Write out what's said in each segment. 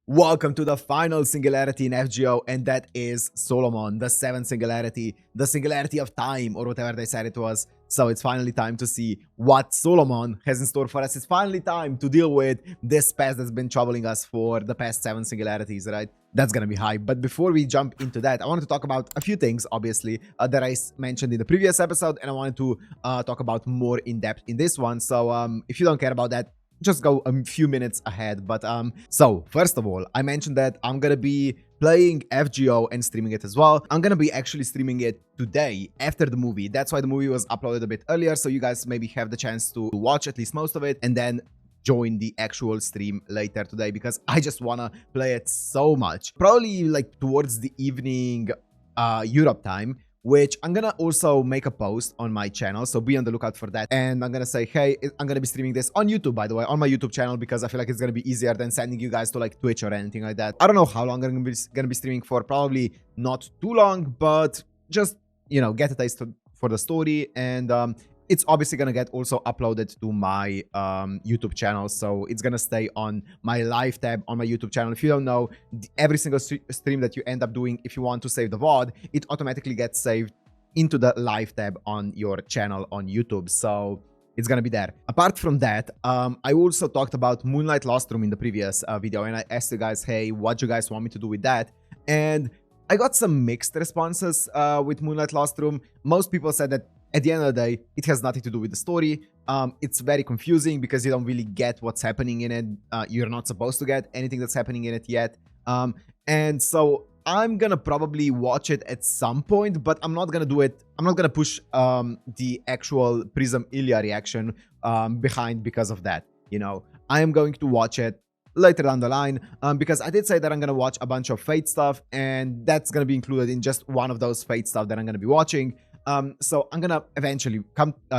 Welcome to the final Singularity in FGO, and that is Solomon, the 7th Singularity, the Singularity of Time, or whatever they said it was. So it's finally time to see what Solomon has in store for us. It's finally time to deal with this past that's been troubling us for the past 7 Singularities, right? That's gonna be hype. But before we jump into that, I wanted to talk about a few things, obviously, that I mentioned in the previous episode, and I wanted to talk about more in depth in this one. So if you don't care about that, just go a few minutes ahead. But so first of all, I mentioned that I'm gonna be playing FGO and streaming it as well. I'm gonna be actually streaming it today after the movie. That's why the movie was uploaded a bit earlier, so you guys maybe have the chance to watch at least most of it and then join the actual stream later today, because I just wanna play it so much. Probably like towards the evening Europe time, which I'm gonna also make a post on my channel, so be on the lookout for that. And I'm gonna say, hey, I'm gonna be streaming this on YouTube, by the way, on my YouTube channel, because I feel like it's gonna be easier than sending you guys to like Twitch or anything like that. I don't know how long I'm gonna be streaming for, probably not too long, but just, you know, get a taste for the story. And it's obviously gonna get also uploaded to my YouTube channel, so it's gonna stay on my live tab on my YouTube channel. If you don't know, every single stream that you end up doing, if you want to save the VOD, it automatically gets saved into the live tab on your channel on YouTube, so it's gonna be there. Apart from that, I also talked about Moonlight Lost Room in the previous video, and I asked you guys, hey, what do you guys want me to do with that? And I got some mixed responses with Moonlight Lost Room. Most people said that at the end of the day, it has nothing to do with the story. It's very confusing because you don't really get what's happening in it. You're not supposed to get anything that's happening in it yet. And so I'm gonna probably watch it at some point, but I'm not gonna do it. I'm not gonna push the actual Prism Ilya reaction behind because of that. You know, I am going to watch it later down the line, because I did say that I'm gonna watch a bunch of Fate stuff, and that's gonna be included in just one of those Fate stuff that I'm gonna be watching. So I'm gonna eventually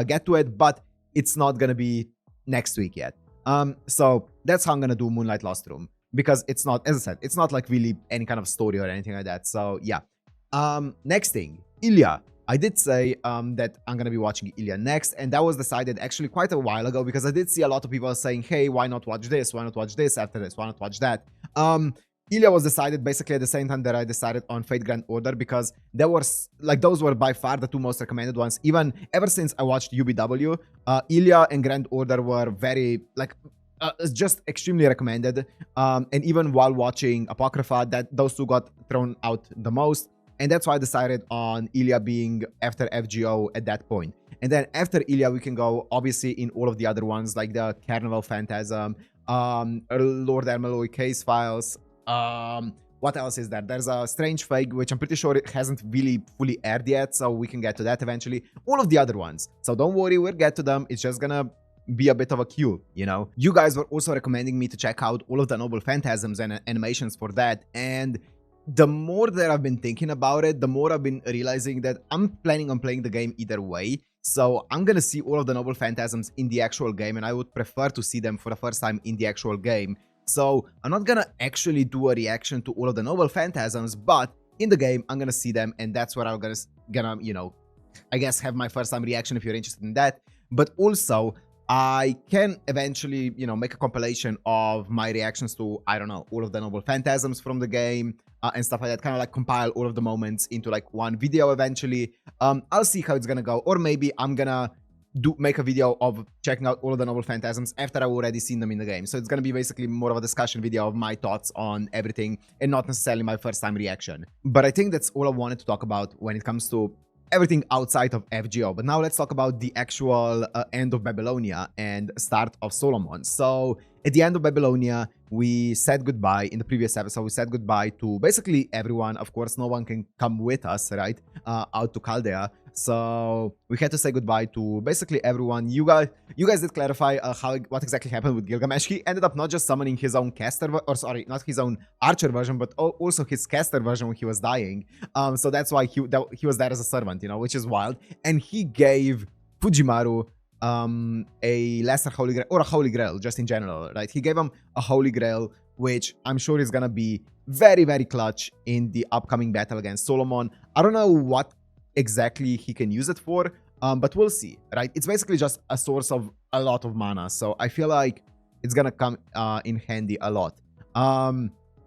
get to it, but it's not gonna be next week yet. So that's how I'm gonna do Moonlight Lost Room, because it's not, as I said, it's not like really any kind of story or anything like that. So yeah. Next thing, Ilya. I did say that I'm gonna be watching Ilya next, and that was decided actually quite a while ago, because I did see a lot of people saying, hey, why not watch this? Why not watch this after this? Why not watch that? Ilya was decided basically at the same time that I decided on Fate Grand Order, because there was like, those were by far the two most recommended ones. Even ever since I watched UBW, Ilya and Grand Order were very like just extremely recommended. And even while watching Apocrypha, that those two got thrown out the most. And that's why I decided on Ilya being after FGO at that point. And then after Ilya, we can go obviously in all of the other ones, like the Carnival Phantasm, Lord Ermeloy Case Files. What else is there? There's a Strange Fake, which I'm pretty sure it hasn't really fully aired yet, so we can get to that eventually. All of the other ones. So don't worry, we'll get to them. It's just gonna be a bit of a queue, you know. You guys were also recommending me to check out all of the Noble Phantasms and animations for that, and the more that I've been thinking about it, the more I've been realizing that I'm planning on playing the game either way. So I'm gonna see all of the Noble Phantasms in the actual game, and I would prefer to see them for the first time in the actual game. So I'm not gonna actually do a reaction to all of the Noble Phantasms, but in the game, I'm gonna see them, and that's where I'm gonna, you know, I guess have my first time reaction if you're interested in that. But also, I can eventually, you know, make a compilation of my reactions to, I don't know, all of the Noble Phantasms from the game and stuff like that, kind of like compile all of the moments into like one video eventually. I'll see how it's gonna go, or maybe I'm gonna make a video of checking out all of the Noble Phantasms after I've already seen them in the game. So it's gonna be basically more of a discussion video of my thoughts on everything and not necessarily my first time reaction. But I think that's all I wanted to talk about when it comes to everything outside of FGO. But now let's talk about the actual end of Babylonia and start of Solomon. So at the end of Babylonia, we said goodbye. In the previous episode, we said goodbye to basically everyone. Of course, no one can come with us, right? Out to Chaldea. So we had to say goodbye to basically everyone. You guys did clarify what exactly happened with Gilgamesh. He ended up not just summoning his own caster, or sorry, not his own archer version, but also his caster version when he was dying. So that's why he was there as a servant, you know, which is wild. And he gave Fujimaru a lesser holy grail, or a holy grail just in general, right? He gave him a holy grail, which I'm sure is gonna be very, very clutch in the upcoming battle against Solomon. I don't know what exactly he can use it for, but we'll see, right? It's basically just a source of a lot of mana, so I feel like it's gonna come in handy a lot.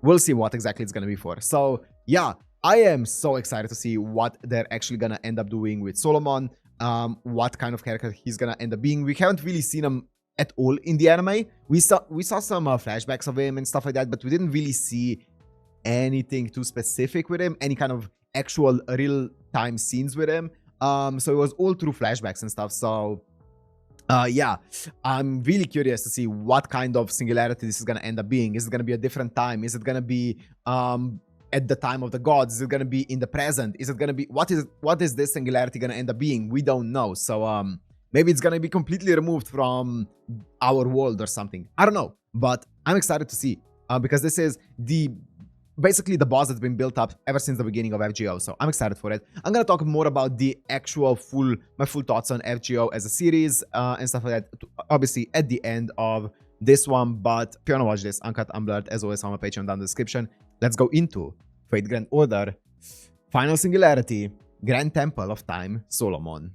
we'll see what exactly it's gonna be for. So yeah, I am so excited to see what they're actually gonna end up doing with Solomon. What kind of character he's gonna end up being. We haven't really seen him at all in the anime. We saw some flashbacks of him and stuff like that, but we didn't really see anything too specific with him, any kind of actual real-time scenes with him. So it was all through flashbacks and stuff. So yeah, I'm really curious to see what kind of singularity this is gonna end up being. Is it gonna be a different time? Is it gonna be at the time of the gods? Is it gonna be in the present? Is it gonna be what is this singularity gonna end up being? We don't know. So maybe it's gonna be completely removed from our world or something. I don't know, but I'm excited to see because this is basically the boss that's been built up ever since the beginning of FGO. So I'm excited for it. I'm gonna talk more about the actual my full thoughts on FGO as a series and stuff like that, obviously at the end of this one. But if you wanna watch this uncut, unblurred, as always, on my Patreon down in the description. Let's go into Fate Grand Order, Final Singularity, Grand Temple of Time, Solomon.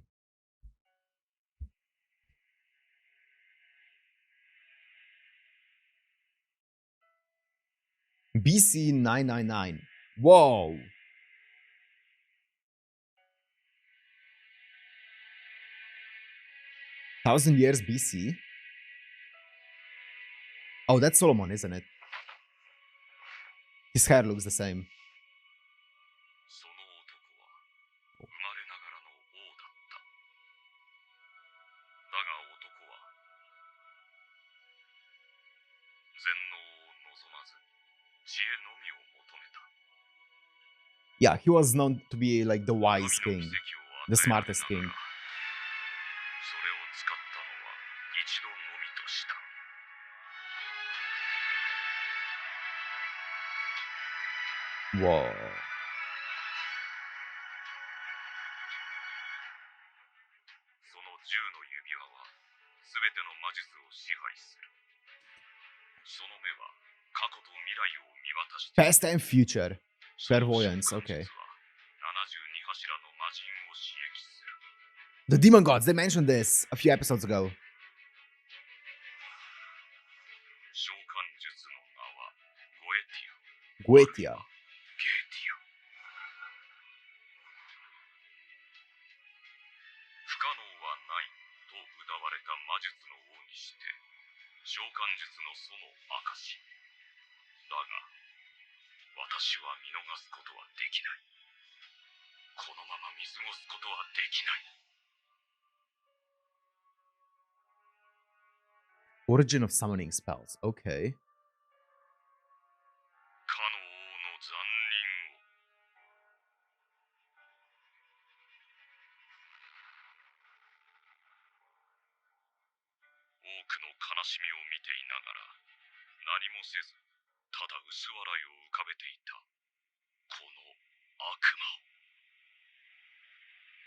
BC 999. Whoa. Thousand years BC. Oh, that's Solomon, isn't it? His hair looks the same. Yeah, he was known to be like the wise king, the smartest king. Whoa. Past and future. Clairvoyance, okay. The demon gods, they mentioned this a few episodes ago. Goetia. Origin of summoning spells, okay.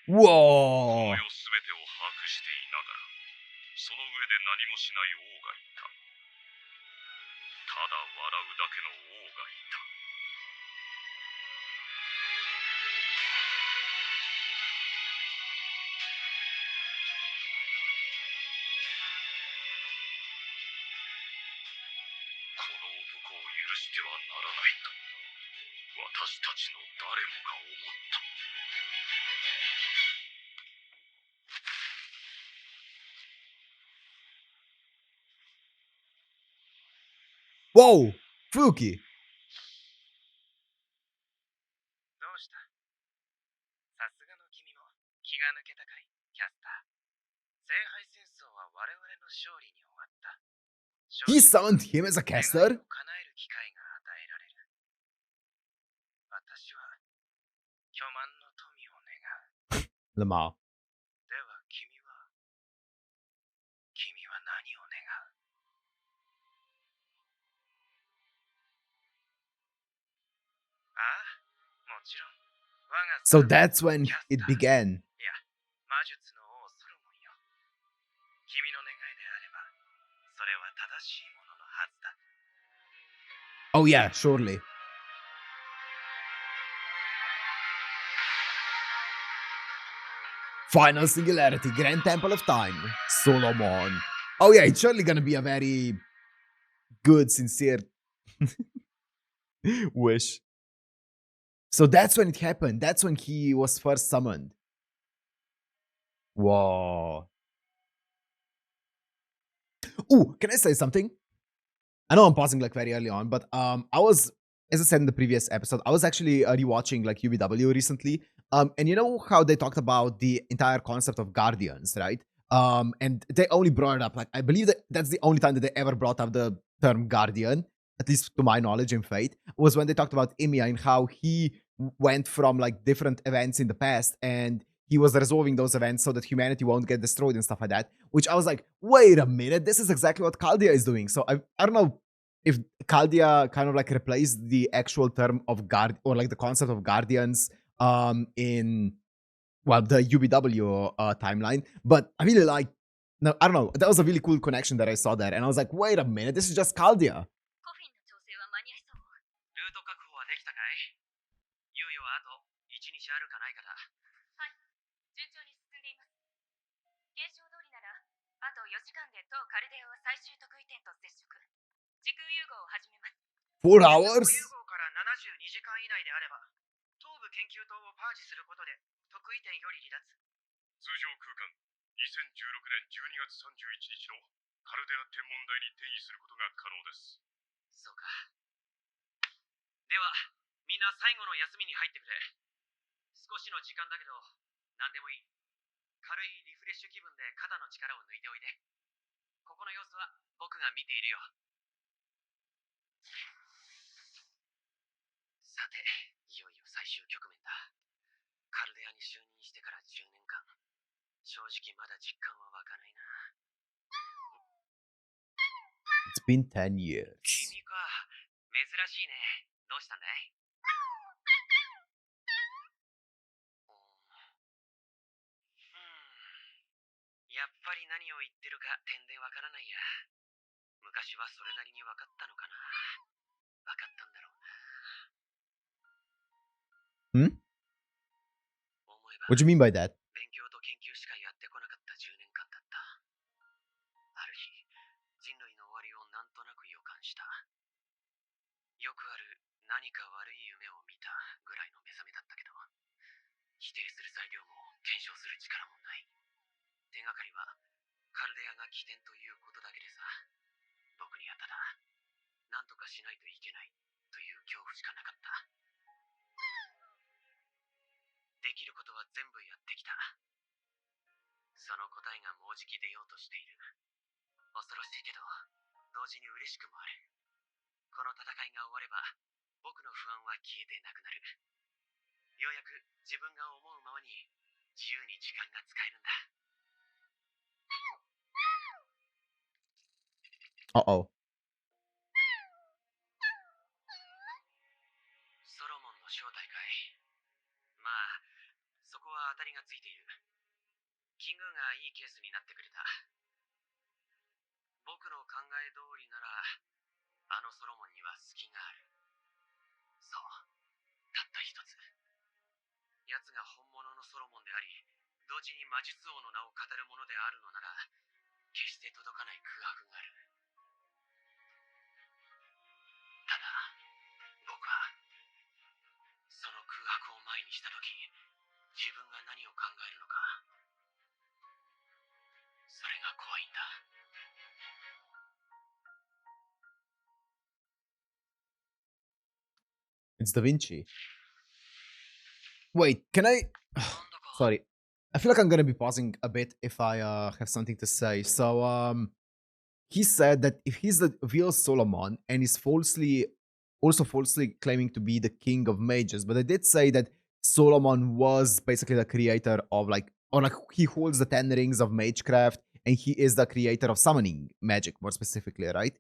Whoa! Whoa! Fuki! He summoned him as a caster? Lamar. So that's when it began. Oh yeah, surely. Final Singularity, Grand Temple of Time, Solomon. Oh yeah, it's surely gonna be a very good, sincere Wish. So that's when it happened. That's when he was first summoned. Whoa. Ooh, can I say something? I know I'm pausing like very early on, but I was, as I said in the previous episode, I was actually rewatching like UBW recently. And you know how they talked about the entire concept of guardians, right? And they only brought it up, like I believe that that's the only time that they ever brought up the term guardian, at least to my knowledge in Fate, was when they talked about Emiya and how he went from like different events in the past and he was resolving those events so that humanity won't get destroyed and stuff like that. Which I was like, wait a minute, this is exactly what Chaldea is doing. So I don't know if Chaldea kind of like replaced the actual term of guard or like the concept of guardians in well the UBW timeline. But I really like, no, I don't know, that was a really cool connection that I saw there, and I was like, wait a minute, this is just Chaldea. 4 hours? 72時間以内であれば、東部研究棟をパージすることで特異点より離脱。通常空間2016年12月31日のカルデア天文台に転移することが可能です。そうか。では、みんな最後の休みに入ってくれ。少しの時間だけど、何でもいい。軽いリフレッシュ気分で肩の力を抜いておいで。ここの様子は僕が見ているよ。さて、いよいよ最終局面だ。カルデアに就任してから10年間、正直まだ実感は湧かないな。It's been 10 years. 君か、珍しいね。どうしたんだい？やっぱり何を言ってるか点でわからないや。昔はそれなりに分かったのかな。分かったんだろうな。Hmm? What do you mean by that? 勉強と研究しかやってこなかった10年間だった。ある日、人類の終わりをなんとなく予感した。よくある何か悪い夢を見たぐらいの目覚めだったけど、否定する材料も検証する力もない。手がかりはカルデアが起点ということだけでさ、僕にはただ何とかしないといけないという恐怖しかなかった。できることは全部やってきた。その答えがもうじき出ようとしている。恐ろしいけど同時に嬉しくもある。この戦いが終われば僕の不安は消えてなくなる。ようやく自分が思うままに自由に時間が使えるんだ。Uh-oh. ソロモンの正体かい。まあ、そこは当たりがついている。キングがいいケースになってくれた。僕の考え通りなら、あのソロモンには隙がある。そう、たった一つ。奴が本物のソロモンであり、同時に魔術王の名を語るものであるのなら、決して届かない空白がある。ただ、僕は、その空白を前にしたとき、自分が何を考えるのか、それが怖いんだ。It's Da Vinci. Wait, can I... Sorry. I feel like I'm gonna be pausing a bit if I have something to say. So, he said that if he's the real Solomon and is also falsely claiming to be the king of mages, but I did say that Solomon was basically the creator of like, or like he holds the 10 rings of magecraft and he is the creator of summoning magic more specifically, right?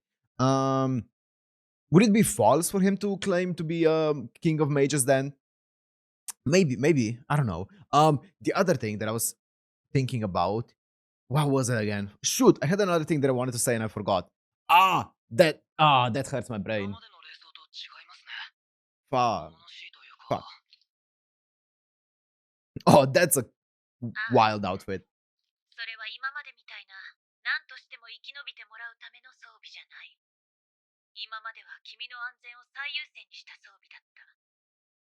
Would it be false for him to claim to be king of mages then? Maybe, I don't know. The other thing that I was thinking about, what was it again? Shoot, I had another thing that I wanted to say and I forgot. That hurts my brain. Fuck. Fuck. Oh, that's a wild outfit. それは今までみたいな、何としても生き延びてもらうための装備じゃない。今までは君君の安全を最優先にした装備だった。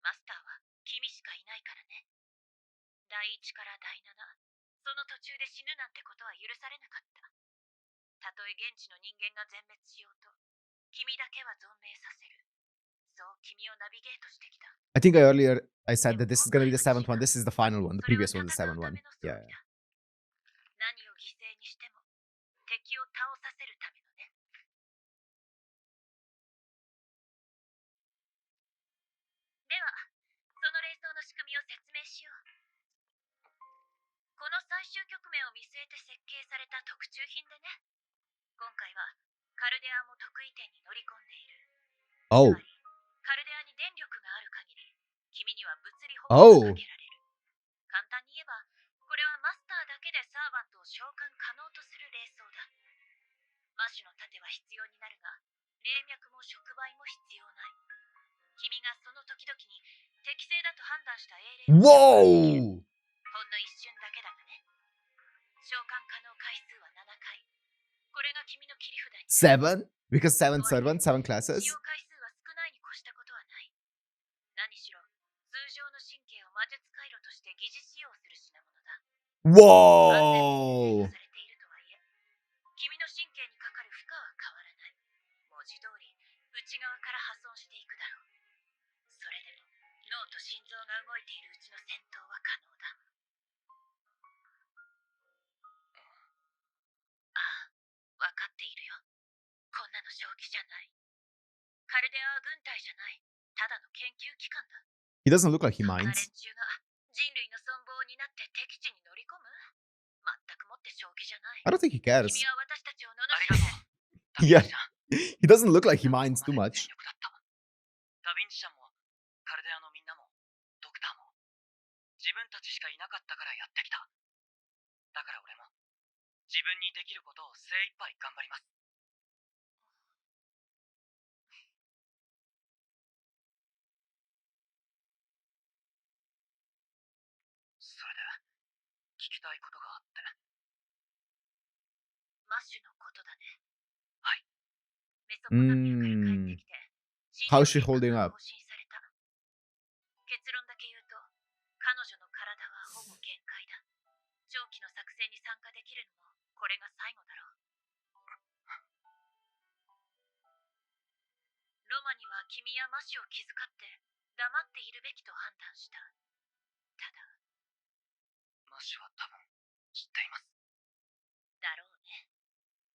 マスターは君しかいないからね。第1から第7、その途中で死ぬなんてことは許されなかった。たとえ現地の人間が全滅しようと、君だけは存命させる。そう君をナビゲートしてきた。I think I said that this is gonna be the 7th one. This is the final one. The previous one was the 7th one. Yeah. 何を犠牲にしても敵を倒させるためのね。では、その霊装の仕組みを説明しよう。この最終局面を見据えて設計された特注品でね。今回はカルデアも特異点に乗り込んでいる。Oh. カルデアに電力がある限り、君には物理補給がかけられる。簡単に言えば、これはマスターだけでサーバントを召喚可能とする霊装だ。マシュの盾は必要になるが、霊脈も触媒も必要ない。君がその時々に適正だと判断した英霊を召喚できる。ほんの一瞬だけだがね。召喚可能回数は7回。これが君の切り札になる。7? Because 7 servants, 7 classes? 使用回数は少ないに越したことはない。何しろ、通常の神経を魔術回路として疑似使用する品物だ。Whoa! されているとはいえ、君の神経にかかる負荷は変わらない。文字通り、内側から破損していくだろう。それでも、脳と心臓が動いているうちの戦闘は可能だ。ああ、わかっているよ。こんなの正気じゃない。カルデアは軍隊じゃない。ただの研究機関だ。He doesn't look like he そんな連 minds. 中が人類の存亡を担って敵地に乗り込む？全くもって正気じゃない。 I don't think he cares. 君は私たちを罵ありがとう。ダ Yeah. ヴィンチちゃん。 He doesn't look like he minds too much. ダヴィンチちゃんも、カルデアのみんなも、ドクターも、自分たちしかいなかったからやってきた。だから俺も、自分にできることを精一杯頑張ります。それで、聞きたいことがあって。マッシュのことだね。はい。メソポタミアから帰ってきて、 How's she holding up? 更新された。結論だけ言うと、彼女の体はほぼ限界だ。長期の作戦に参加できるのもこれが最後だろう。ロマには君やマシュを気遣って黙っているべきと判断した。ただ、マッシュは多分、知っています。だろうね。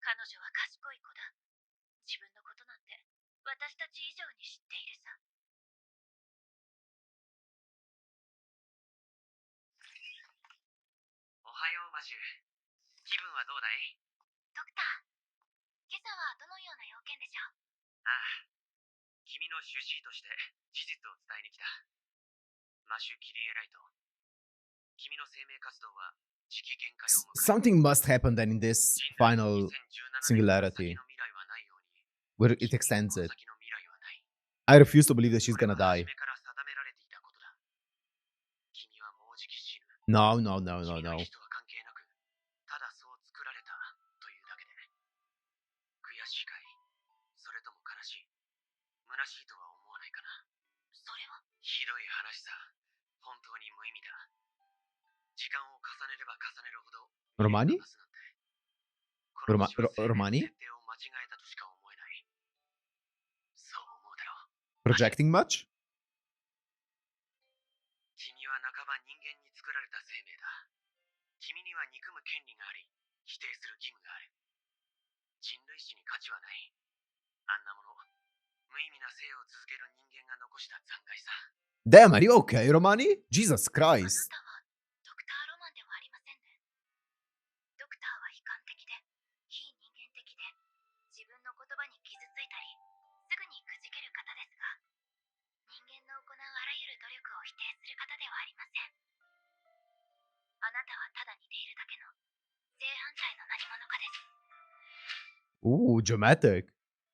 彼女は賢い子だ。自分のことなんて私たち以上に知っているさ。おはよう、マシュ。気分はどうだい？ドクター、今朝はどのような要件でしょう？ああ。君の主治医として事実を伝えに来た。マシュ・キリエライト。君の生命活動は時期限界を迎え、 Something must happen then in this final Singularity, where it extends it. I refuse to believe that she's gonna die. No, no, no, no, no. ただそう作られたというだけで。悔しいかい？それとも悲しい？虚しいとは思わないかな。それはひどい話さ。本当に無意味だ。時間を重ねれば重ねるほど。ロマニ？ロマニ？ 設定を間違えたとしか思えない。そう思うだろう。Projecting much? 君は半ば人間に作られた生命だ。君には憎む権利があり、否定する義務がある。人類史に価値はない。あんなもの、無意味な生を続ける人間が残した残骸さ。Damn, are you okay, Romani? Jesus Christ. あなたはドクター・ロマンではありませんね。ドクターは悲観的で、非人間的で、自分の言葉に傷ついたり、すぐにくじける方ですが、人間の行うあらゆる努力を否定する方ではありません。あなたはただ似ているだけの正反対の何者かです。 Ooh, dramatic.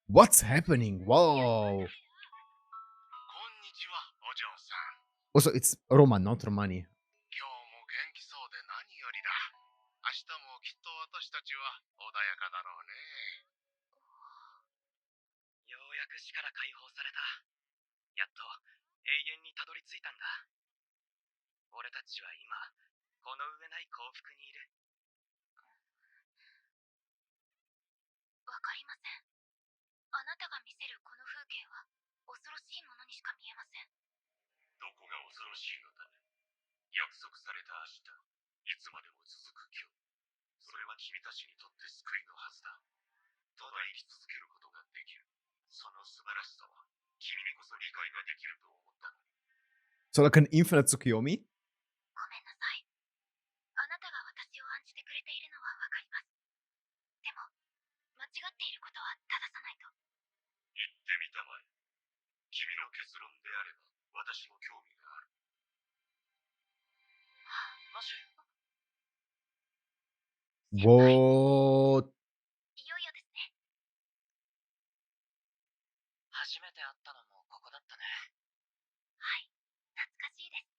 What's happening? Whoa. こんにちは、お嬢さん。 Also, it's Roman, not Romani. 今日も元気そうで何よりだ。明日もきっと私たちは穏やかだろうね。ようやく仕から解放された。やっと永遠にたどり着いたんだ。俺たちは今、この上ない幸福にいる。わかりません。あなたが見せるこの風景は恐ろしいものにしか見えません。どこが恐ろしいのだ。約束された明日、いつまでも続く今日。それは君たちにとって救いのはずだ。ただ生き続けることができる。その素晴らしさは、君にこそ理解ができると思ったの。So like an infinite Tsukuyomi? ごめんなさい。あなたが私を案じてくれているのはわかります。でも、間違っていることは正さないと。言ってみたまえ。君の結論であれば、私も興味がある。マシュ。What? いよいよですね。初めて会ったのもここだったね。はい、懐かしいです。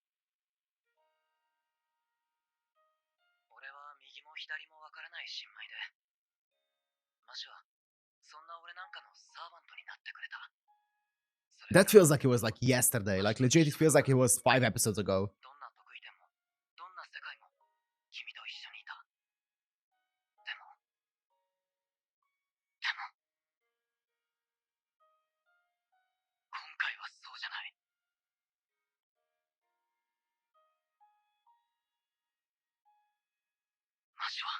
俺は右も左もわからない新米で。マシュは、そんな俺なんかのサーバントになってくれた。That feels like it was like yesterday. Like legit, it feels like it was 5 episodes ago. どんな得意点も、どんな世界も、君と一緒にいた。でも、今回はそうじゃない。マシュは、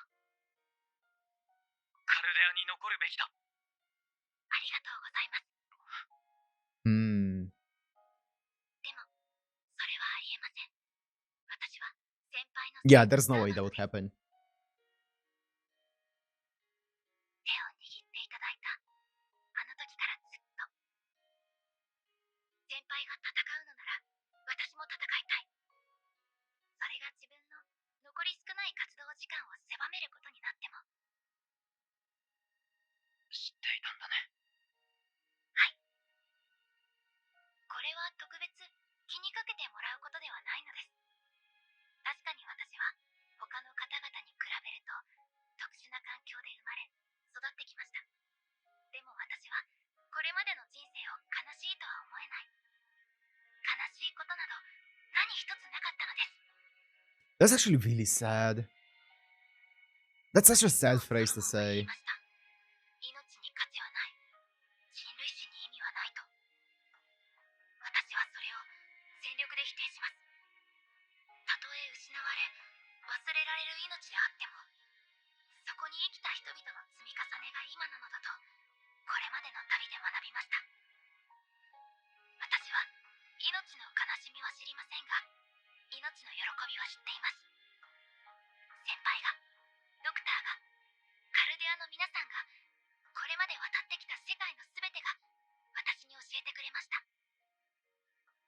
カルデアに残るべきだ。ありがとうございます。Hmm. でも、それはありえません。私は先輩の Yeah, there's no way that would happen. 手を握っていただいたあの時からずっと。先輩が戦うのなら私も戦いたい。それが自分の残り少ない活動時間を狭めることになっても。知っていたんだね。はい。これは特別気にかけてもらうことではないのです。確かに私は他の方々に比べると特殊な環境で生まれ育ってきました。でも私はこれまでの人生を悲しいとは思えない。悲しいことなど何一つなかったのです。That's actually really sad. That's such a sad phrase to ソロモンが言 say. いました。命に価値はない。人類史に意味はないと。私はそれを全力で否定します。たとえ失われ忘れられる命であっても、そこに生きた人々の積み重ねが今なのだとこれまでの旅で学びました。私は命の悲しみは知りませんが、命の喜びは知っています。先輩が、ドクターが、カルデアの皆さんが、これまで渡ってきた世界のすべてが私に教えてくれました。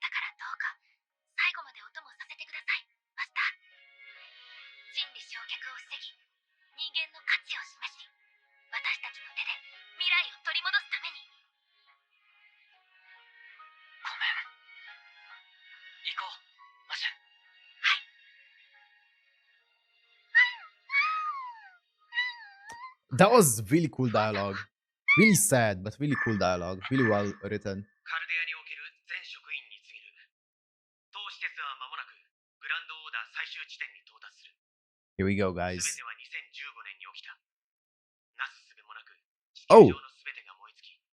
だからどうか最後までお供させてください、マスター。人理焼却を防ぎ、人間の価値を示し、私たちの手で未来を取り戻すために。ごめん。行こう、マシュ。はい。That was really cool dialogue. Really sad, but really cool dialogue. Really well written. カルデアにおける全職員に告げる。当施設は間もなくグランドオーダー最終地点に到達する。 Here we go, すべ guys. ては2015年に起きた。なすすべもなく地球 Oh. 上のすべてが燃え尽き、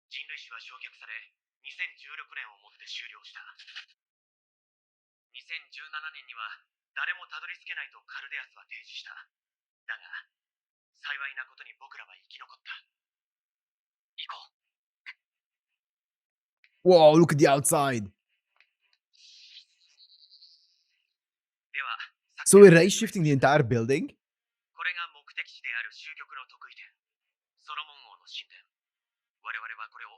人類史は焼却され、2016年をもって終了した。2017年には誰もたどり着けないとカルデアスは提示した。だが、幸いなことに僕らは生き残った。行こう。 Whoa, look at the outside. では、 So we're ray shifting the entire building? これが目的地である終局の特異点、ソロモン王の神殿。我々はこれを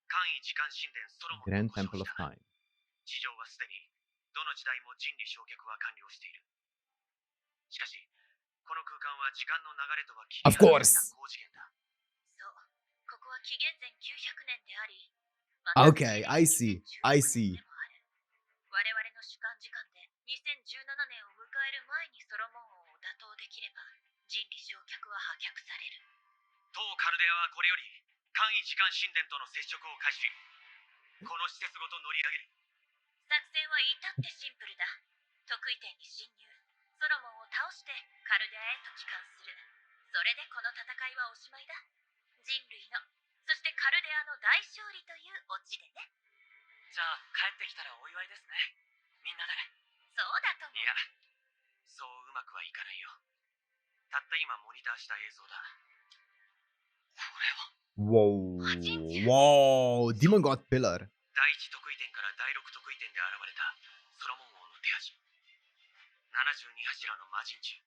冠位時間神殿ソロモン Grand と呼 Temple 称 of した。 Time. 地上はすでにどの時代も人理焼却は完了している。しかし、この空間は時間の流れとは切り Of course. そう、ここは紀元前900年であり、 Okay, I see. I see. 我々の主観時間で2017年を迎える前にソロモン王を打倒できれば人理焼却は破却される。当カルデアはこれより冠位時間神殿との接触を開始し、この施設ごと乗り上げる。作戦は至ってシンプルだ。得意点に侵入、ソロモンを倒してカルデアへと帰還する。それでこの戦いはおしまいだ。人類の、そしてカルデアの大勝利というオチでね。じゃあ帰ってきたらお祝いですね。みんなで。そうだとも。いや、そううまくはいかないよ。たった今モニターした映像だ。これは。Whoa. Whoa. Demon God Pillar. 第1得意点から第6得意点で現れたソロモン王の手足。72柱の魔人中。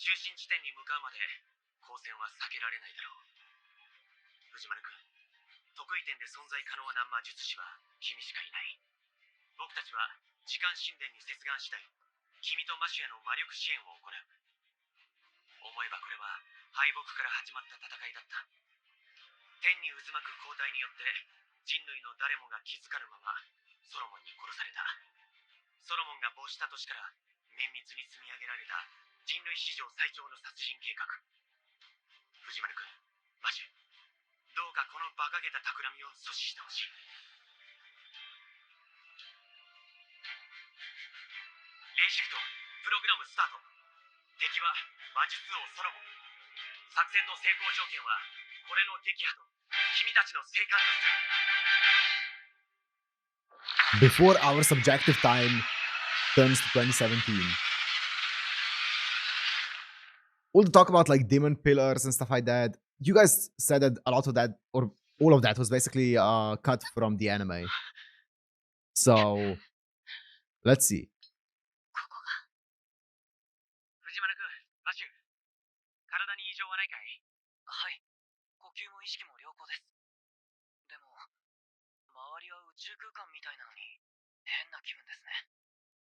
中心地点に向かうまで交戦は避けられないだろう。藤丸君、得意点で存在可能な魔術師は君しかいない。僕たちは時間神殿に接岸次第、君とマシュへの魔力支援を行う。思えばこれは敗北から始まった戦いだった。天に渦巻く交代によって人類の誰もが気づかぬままソロモンに殺された。ソロモンが没した年から綿密に積み上げられた人類史上最長の殺人計画。藤丸君、マシュ、どうかこの馬鹿げた企みを阻止してほしい。レイシフト、プログラムスタート。敵は魔術王ソロモン。作戦の成功条件はこれの撃破と君たちの生還とする。 Before our subjective time turns to 2017. All the talk about like demon pillars and stuff like that. You guys said that a lot of that, or all of that, was basically cut from the anime. So let's see. ここが。藤丸君、マシュ、体に異常はないかい？はい、呼吸も意識も良好です。でも、周りは宇宙空間みたいなのに変な気分ですね。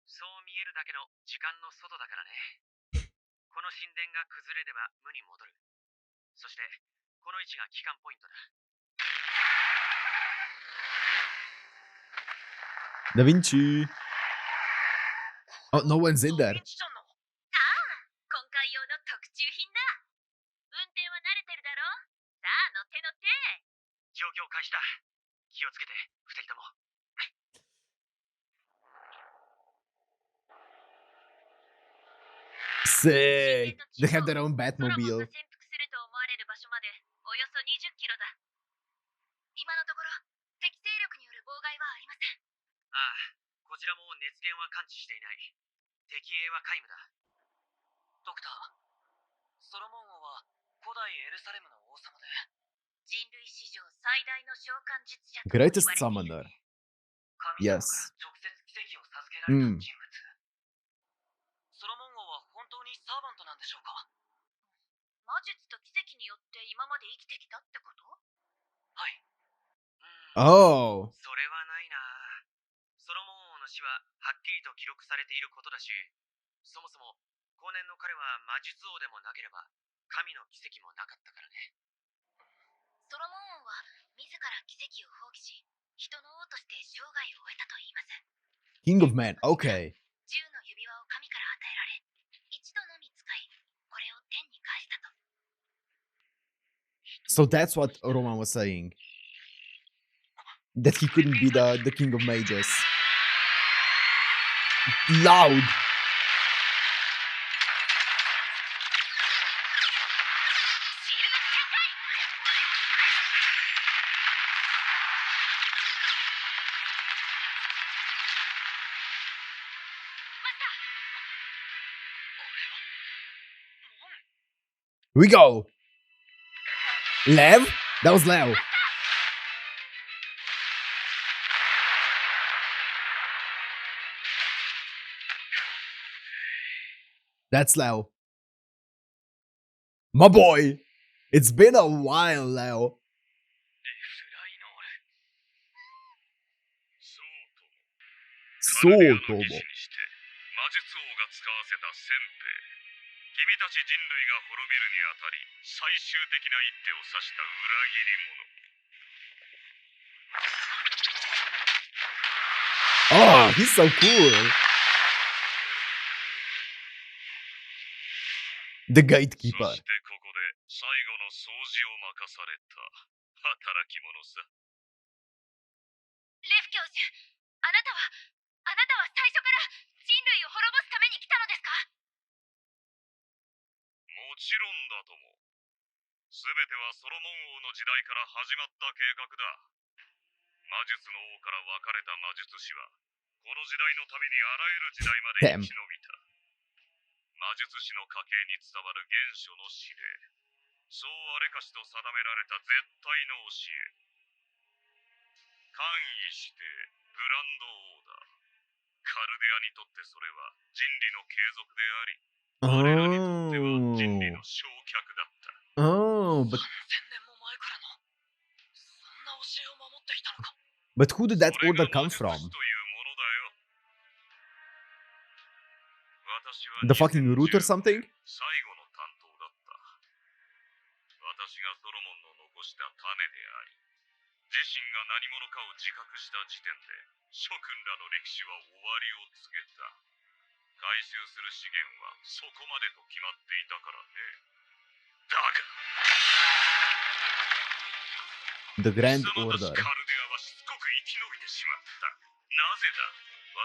そう見えるだけの時間の外だからね。この神殿が崩れれば無に戻る。そして、この位置が帰還ポイントだ。Da Vinci. Oh, no one's in there. ああ、今回用の特注品だ。運転は慣れてるだろ。さあ、乗って乗って。状況開始だ。気をつけて、二人とも。Sick. They have their own ソロモンが Batmobile. 潜伏すると思われる場所までおよそ20キロだ。今のところ敵勢力による妨害はありません。ああ、こちらも熱源は感知していない。敵影は皆無だ。ドクター、ソロモン王は古代エルサレムの王様で、人類史上最大の召喚術者と Greatest 言われている summoner. 神様 Yes. から直接奇跡を授けられた人物。ソロモン王は本当にサーバントなんでしょうか？魔術と奇跡によって今まで生きてきたってこと？はい。Oh. それはないな。ソロモン王の死ははっきりと記録されていることだし、そもそも後年の彼は魔術王でもなければ神の奇跡もなかったからね。ソロモン王は自ら奇跡を放棄し、人の王として生涯を終えたと言います。 King of Men. Okay. 10の指輪を神から与えられ、一度のみ使い、これを天に返したと。 So that's what Roman was saying. That he couldn't be the King of Mages. Loud. Here we go. Lev? That was Lev. That's Leo. My boy. It's been a while, Leo. そうとも。そうとも。魔術王が使わせた戦兵。君たち人類が滅びるにあたり、最終的な一手を指した裏切り者。 Oh, he's so cool. The gatekeeper. そしてここで最後の掃除を任された。ちろんだとも。すべてはソロモン王の時代から始まった計画だ。魔術の王から分かれた魔術師は、この時代のためにあらゆる時代まで生き延びた。魔術師の家系に伝わる原初の指令。そうあれかしと定められた絶対の教え。冠位してグランドオーダー。カルデアにとってそれは人類の継続であり、我らにとっては人類の焼却だった。Oh, but 1000年も前からのそんな教えを守ってきたのか。 but who did that それ order が come 魔術師 from? というものだよ。私は The fucking root or 2010 something? 最後の担当だった。私がソロモンの残した種であり、自身が何者かを自覚した時点で諸君らの歴史は終わりを告げた。回収する資源はそこまでと決まっていたからね。だが The Grand 貴様たち Order. カルデアはしつこく生き延びてしまった。なぜだ？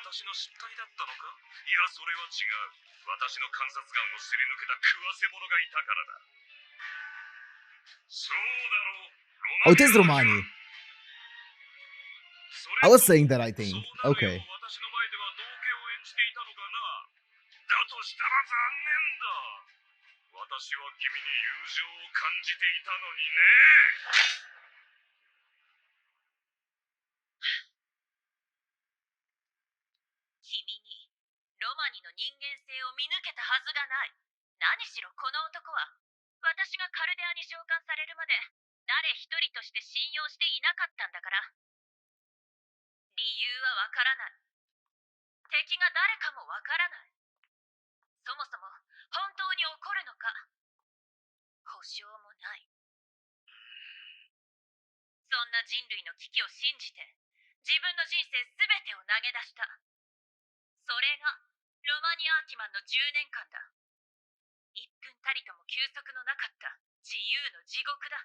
私の失態だったのか？いや、それは違う。私の観察眼をすり抜けた食わせ者がいたからだ。そうだろう。 Oh, it is Romani. そ I れ was と saying that, I そう think. なるよ Okay. 私の前では道化を演じていたのかな。だとしたら残念だ。私は君に友情を感じていたのにね。君にロマニの人間性を見抜けたはずがない。何しろこの男は私がカルデアに召喚されるまで誰一人として信用していなかったんだから。理由はわからない。敵が誰かもわからない。そもそも本当に起こるのか保証もない。そんな人類の危機を信じて自分の人生すべてを投げ出した。それがロマニアーキマンの10年間だ。1分たりとも休息のなかった自由の地獄だ。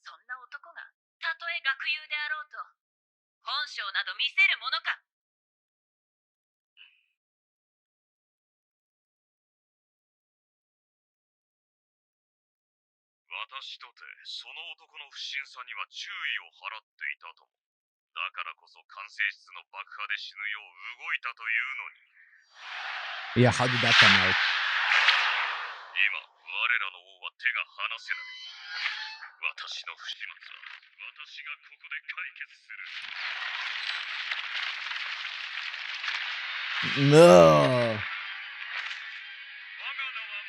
そんな男がたとえ学友であろうと本性など見せるものか。私とてその男の不審さには注意を払っていたとも。だからこそ管制室の爆破で死ぬよう動いたというのに。 Yeah, how did that come out? 今我らの王は手が離せない。私の不始末は私がここで解決する。 No. 我が名は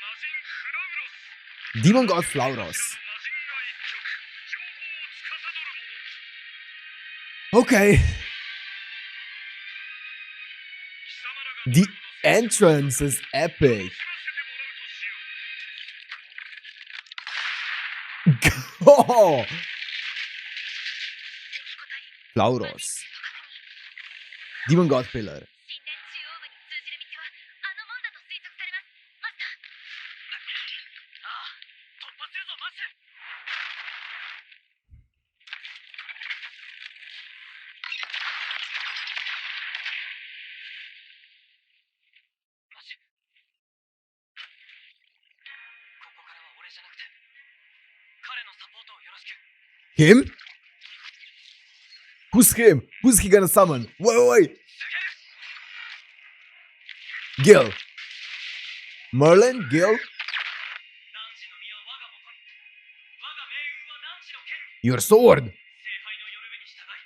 魔人フラウロス。 Demon God Flauros. Okay. The entrance is epic. Oh! Flauros. Demon God Pillar. 神殿中央部に通じる道はあの門だと推測されます。マスター。ああ、突破するぞマッシュ。マッシュ、ここからは俺じゃなくて彼のサポートをよろしく。 Him? Who's him? Who's he gonna summon? Wait. Gil. Merlin? Gil? 汝の身は我がもとに、我が命運は汝の剣に。 Your sword. 聖杯の夜目に従い、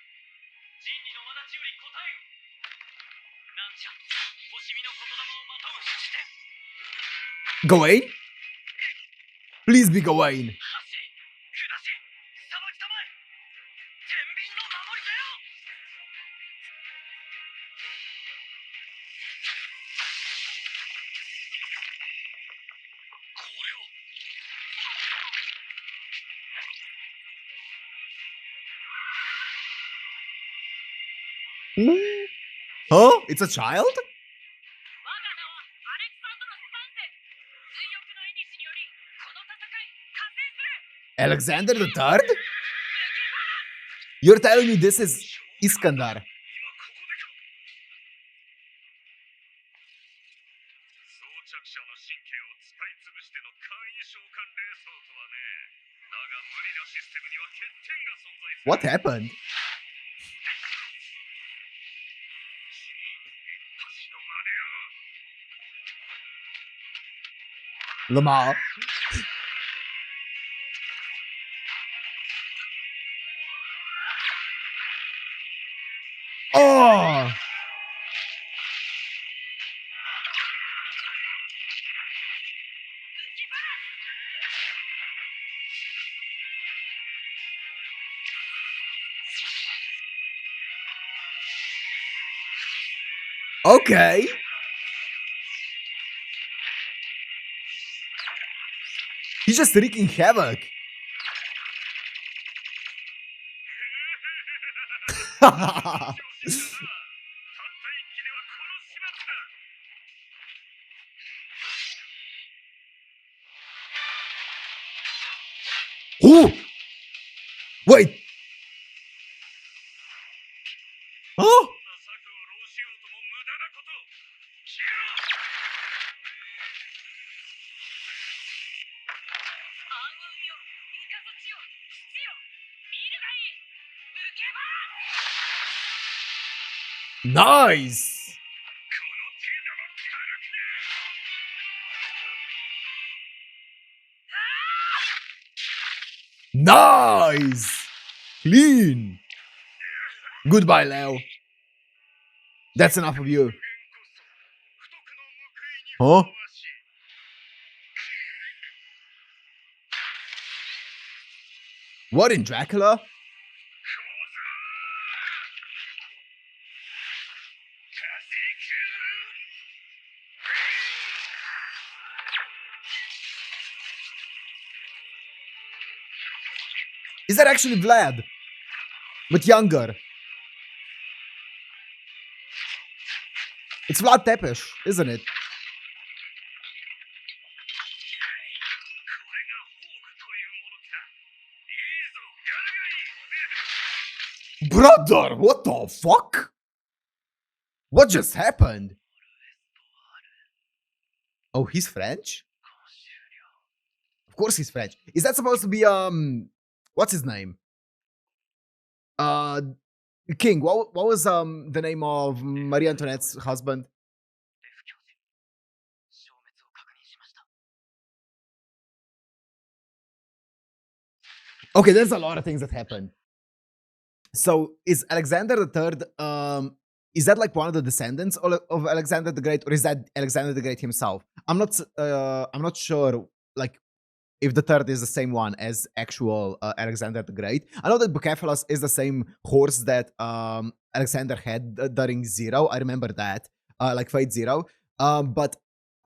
人理の轍より答えよ。なんじゃ、星見の言霊をまとう七点。 Gawain? Please be Gawain. 走り、下し、裁きたまえ。天秤の守り手よ。これを。 Huh? It's a child? 我が名はアレクサンドロス3世。追憶の縁によりこの戦い加勢する。 Alexander the Third? You're telling me this is Iskandar. 今ここでか。装着者の神経を使い潰しての簡易 What happened? Lamar. Oh! Okay. He's just wreaking havoc. Oh! Wait. Oh! Nice! Nice! Clean! Goodbye, Leo. That's enough of you. Huh? What in Dracula? Is that actually Vlad? But younger. It's Vlad Tepes, isn't it? Brother, what the fuck? What just happened? Oh, he's French? Of course he's French. Is that supposed to be, what's his name? King. What was, the name of Marie Antoinette's husband? Okay, there's a lot of things that happened. So, is Alexander the Third, is that like one of the descendants of Alexander the Great, or is that Alexander the Great himself? I'm not sure, like, if the third is the same one as actual Alexander the Great. I know that Bucephalus is the same horse that Alexander had during Zero. I remember that, like Fate Zero. But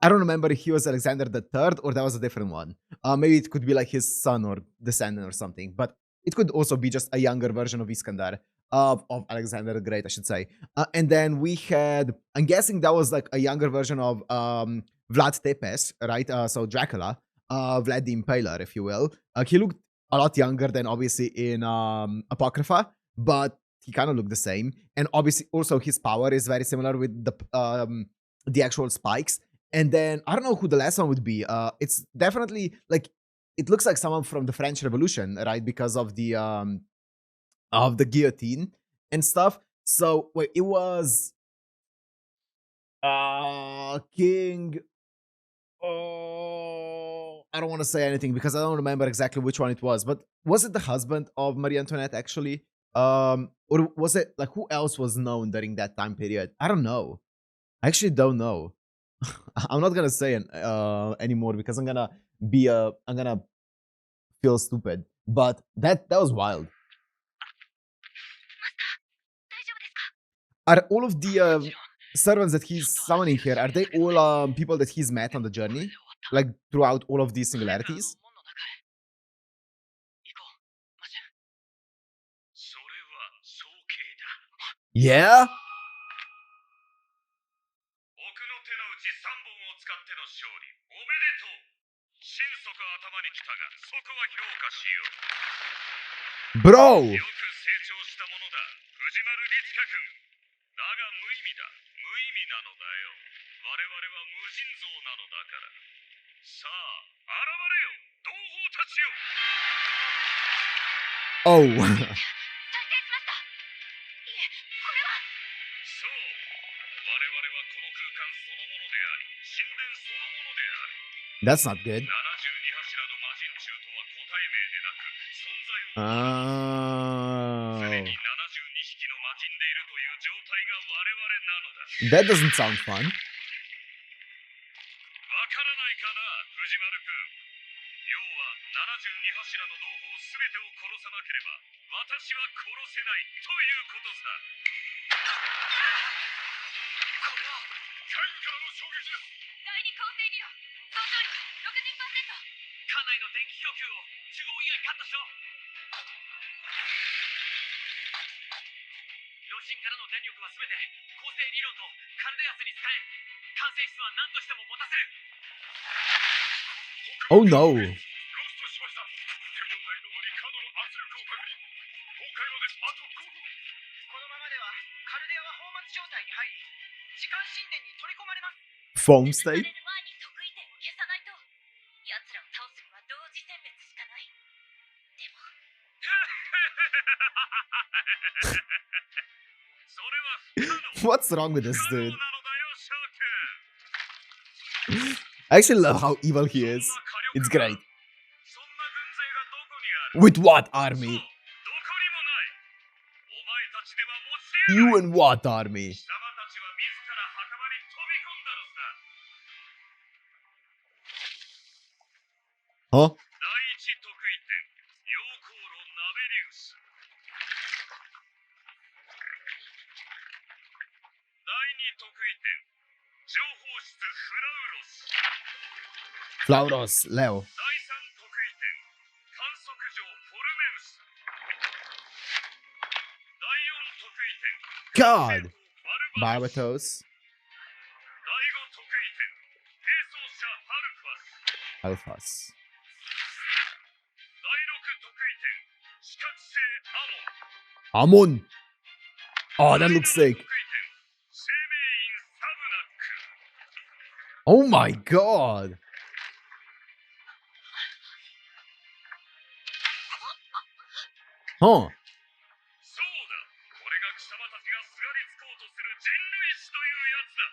I don't remember if he was Alexander the Third or that was a different one. Maybe it could be like his son or descendant or something. But it could also be just a younger version of Iskandar, of Alexander the Great, I should say. And then we had, I'm guessing that was like a younger version of Vlad Tepes, right? So Dracula. Vlad the Impaler, if you will. He looked a lot younger than obviously in Apocrypha, but he kind of looked the same. And obviously, also his power is very similar with the actual spikes. And then I don't know who the last one would be. It's definitely like it looks like someone from the French Revolution, right? Because of the guillotine and stuff. So wait, it was King. Oh, I don't want to say anything because I don't remember exactly which one it was. But was it the husband of Marie Antoinette actually? Or was it like who else was known during that time period? I don't know. I actually don't know. I'm not gonna say anymore because I'm gonna feel stupid. But that was wild. Are all of the servants that he's summoning here, are they all people that he's met on the journey? Like throughout all of these singularities? Yeah? 奥の手のうち3本を使っての勝利おめでとう心底頭にきたがそこは評価しよう Bro! よく成長したものだ藤丸律香君だが無意味だ無意味なのだよ我々は無尽蔵なのだからさあ現れよ同胞たちよ。 Oh. 再生しました。いえ、これは。そう、我々はこの空間そのものであり、神殿そのものである。 That's not good. 72柱の魔人中とは個体名でなく、存在をすで Oh. に72匹の魔人でいるという状態が我々なのだ。 That doesn't sound fun. わからないかな、藤丸くん。要は72柱の同胞すべてを殺さなければ、私は殺せないということさ。これは外部からの衝撃です。第二構成理論、総勝率 60%。艦内の電気供給を中央以外カットしろ。余震からの電力は全て構成理論とカルデアスに使え、完成室は何としても持たせる。 Oh no. ロストしました。天文台の森カードの圧力を確認。崩壊まであと5分。このままではカルデアは放末状態に入り、時間神殿に取り込まれます。 Foam され state? る前に得意点を消さないと、奴らを倒すには同時殲滅しかない。でも、それは不可能。 What's wrong with this 不可能 dude? なのだよ、シャーク。 I actually love how evil he is. It's great. そんな軍勢がどこにある？ With what そう、 army? どこにもない。お前たちでは持ち得 You ない。 and what army? 貴様たちは自ら墓場に飛び込んだのさ。 Huh? 第一特異点、陽光炉ナベリウス。第二特異点、情報室フラウロス。 Flauros, Leo. 第三特異点、観測所フォルメウス。第四特異点、 God! バルバトス。 Barbatos. 第五特異点、並走者ハルファス。 Alphas. 第六特異点、視覚性アモン。 Amon! Oh, that looks sick. 第七特異点、生命員サブナック。 Oh my god! Huh. そうだ、これが貴様たちがすがりつこうとする人類史というやつだ。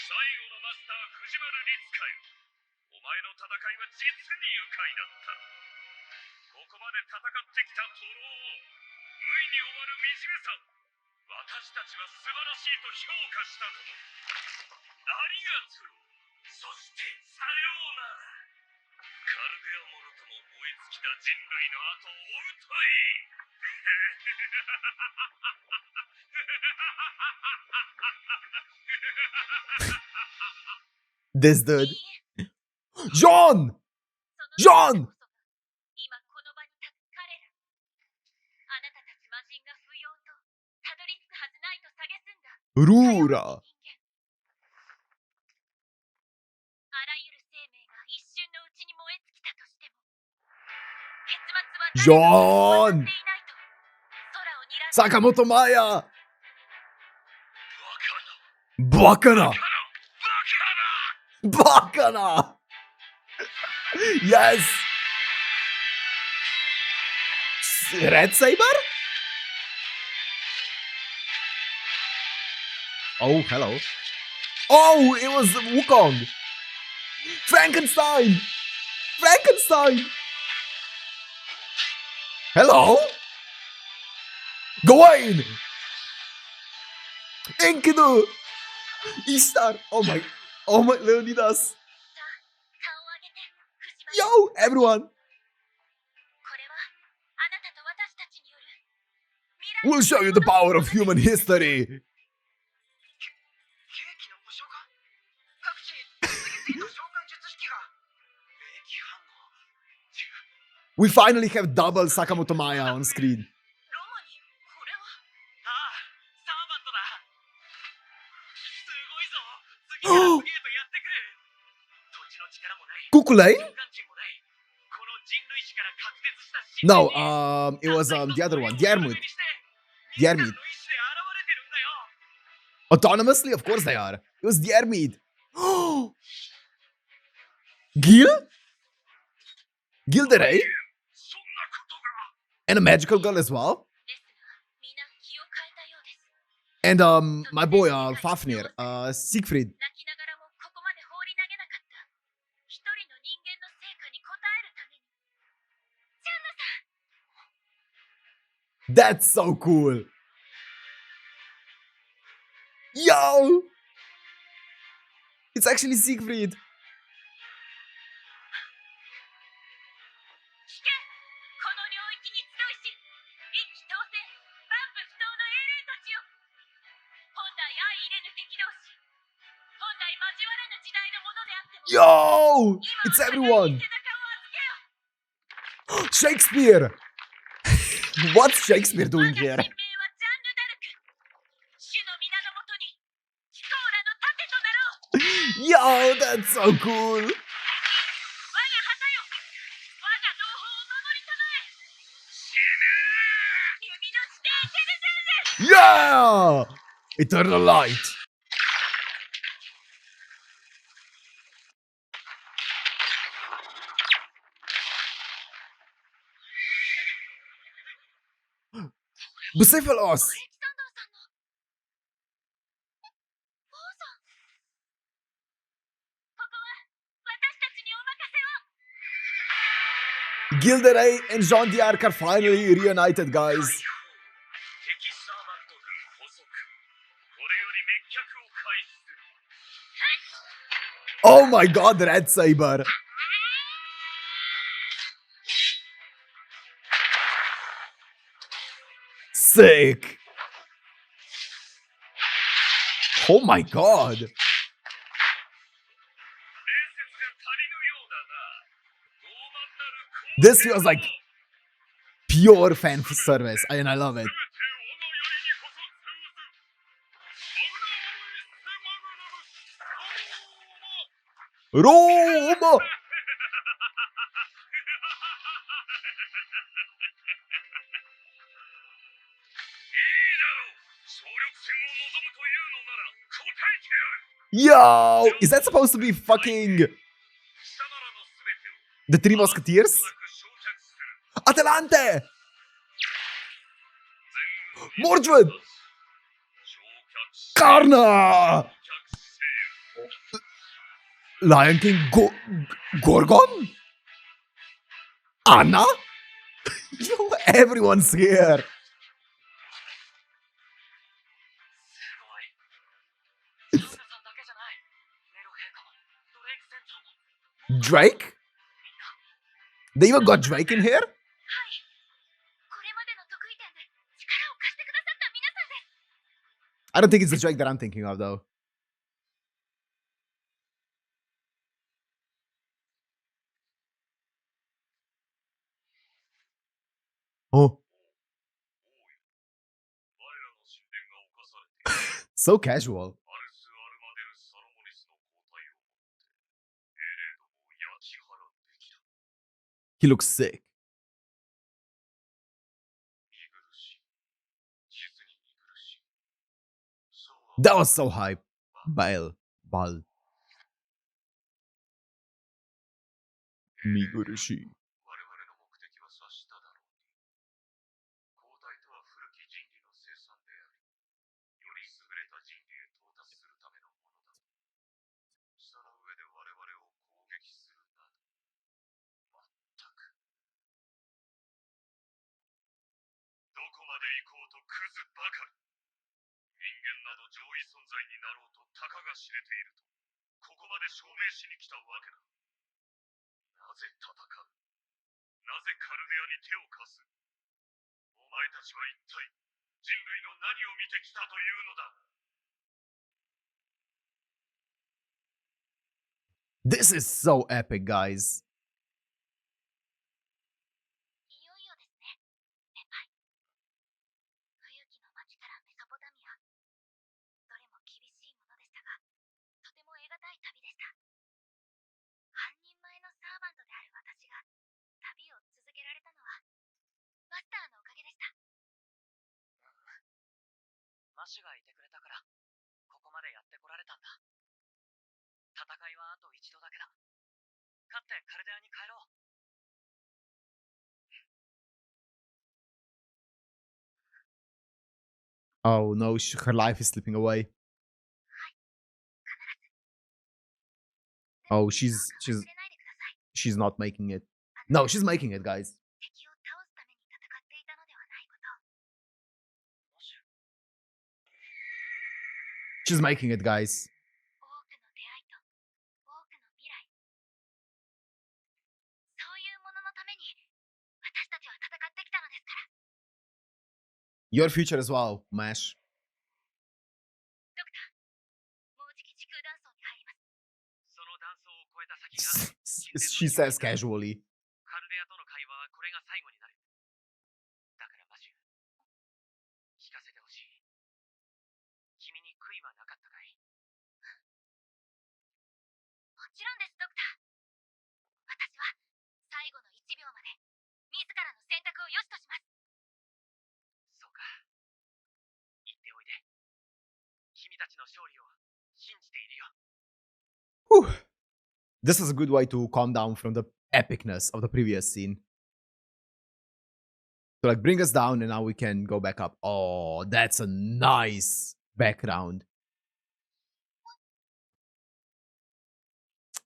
最後のマスター藤丸律かよ。お前の戦いは実に愉快だった。ここまで戦ってきた徒労を無意に終わる惨めさ、私たちは素晴らしいと評価したとも。ありがとう。そしてさようなら。カルデアモロとも燃え尽きた人類の後を追うといい。 This dude. いいえ、 John! その John! こそが今この場に立つ彼ら。あなたたち魔人が不要とたどり着くはずないと蔑んだ。 Rura. 人間。あらゆる生命が一瞬のうちに燃え尽きたとしても、結末は誰も渡っていないと空を睨んで Sakamoto Maya! バカな。 Bakana! Bakana! Yes! Red Saber? Oh, hello. Oh, it was Wukong! Frankenstein! Frankenstein! Hello? Gawain! Enkidu! Ishtar! Oh my Leonidas! さあ、顔を上げて、藤丸。 Yo, everyone! これはあなたと私たちによる未来 We'll show you the power of human history! 兵器の故障か。各地に次々と召喚術式が。免疫反応。 We finally have double Sakamoto Maya on screen. ロマにこれは。ああ、サーバントだ。すごいぞ。次から次へとやってくる。土地の力もない。 Kukulane? 召喚人もない。この人類史から隔絶した神 No, 殿に it was the other one, Diarmid. 自ら Diarmid. の意志で現れてるんだよ。 Autonomously? Of course they are. It was Diarmid. Gil? Gil the Ray? そんなことが。 And a magical girl as well? ですが、皆気を変えたようです。 And my boy, Fafnir, Siegfried. 泣きながらもここまで放り投げなかった一人の人間の成果に応えるために。チャンナさん。 That's so cool. Yo! It's actually Siegfried. 聞け、この領域に集いし、一気当選、万夫不当の英霊たちよ。本来相入れぬ敵同士、本来交わらぬ時代のものであっても、 Yo! 今 It's は互い everyone. に背中を預けよ。 Shakespeare! What's Shakespeare 我 doing が here? 神明はジャンヌ・ダルク。主の皆のもとに、貴公らの盾となろう。 Yo, that's so cool. 我が旗よ、我が同胞を守りたまえ。死ぬ。弓の地底テルゼンゼ。 Yeah! Eternal light. Bucephalus! アレキサンダーさんの王さん。ここは私たちにお任せを。 Gilderay and Jean d'Arc are finally reunited, guys. 敵サーバント軍捕捉。これより滅却を開始する。 Oh my god, Red Saber. Sick. Oh my god. 伝説が足りぬようだな。傲慢なる皇帝 This feels like pure fan service, and I love it. 全て我が槍にこそ通ず。マグナムエッセマグナム。Roma! いいだろう。総力戦を望むというのなら答えてやる。 Yo! Is that supposed to be fucking 貴様らのすべてを the Three Musketeers? おそらく焼却する。 Atalante! 全軍 Mordred! 焼却せ Karna! 焼却せよ。 Lion King Gorgon? Anna? Yo, everyone's here. すごい。ジャンヌさんだけじゃない。ネロ陛下も、ドレイク船長も、 Drake? みんな。 They even got Drake in here? はい。これまでの得意点で力を貸してくださった皆さんです。 I don't think it's the Drake that I'm thinking of, though. Oh, 我らの神殿が侵されている。 so casual. アルス・アルマデル・サロモニスの交代をもって、英霊どもを焼き払うべきだ。 He looks sick. 見苦しい。実に見苦しい。そうは That was so hype. Bal. Migurushi. 我々の目的は察しただろうに。交代とは古き人類の生産であり、より優れた人類へ到達するためのものだ。その上で我々を攻撃するなど、まったく。どこまで行こうとクズばかり。人間など上位存在になろうとたかが知れていると、ここまで証明しに来たわけだ。なぜ戦う？なぜカルデアに手を貸す？お前たちは一体人類の何を見てきたというのだ。 This is so epic, guys. いよいよですね、先輩。冬季の町からメソポタミア。どれも厳しいものでしたが、とても得難い旅でした。半人前のサーバントである私が旅を続けられたのは、マスターのおかげでした。マシュがいてくれたから、ここまでやってこられたんだ。戦いはあと一度だけだ。勝ってカルデアに帰ろう。Oh no, her life is slipping away. Oh, she's not making it. No, she's making it, guys. She's making it, guys. Your future as well, Mash. She says casually. Whew. This is a good way to calm down from the epicness of the previous scene. So like bring us down and now we can go back up. Oh, that's a nice background.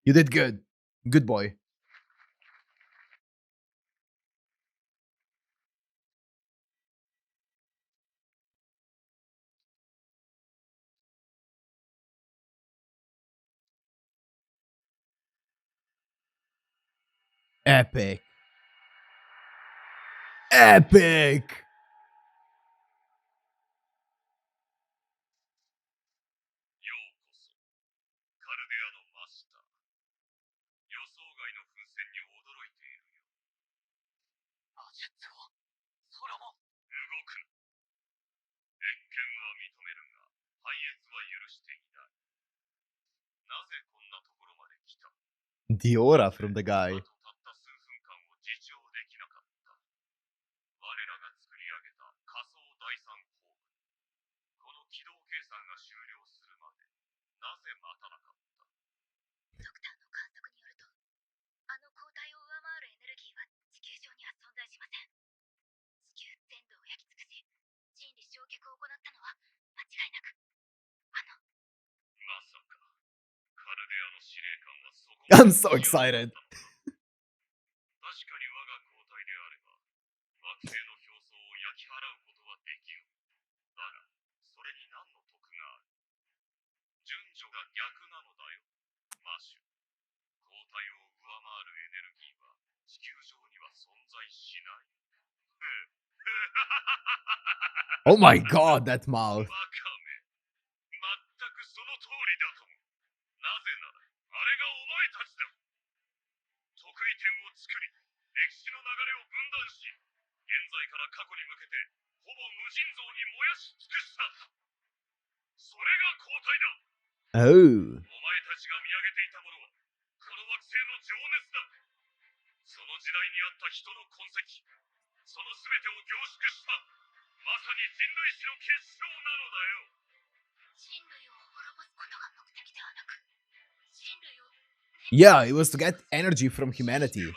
You did good. Good boy. Epic. Epic. The aura from the guy. I'm so excited. Oh my god, that mouth. Oh. Yeah, it was to get energy from humanity.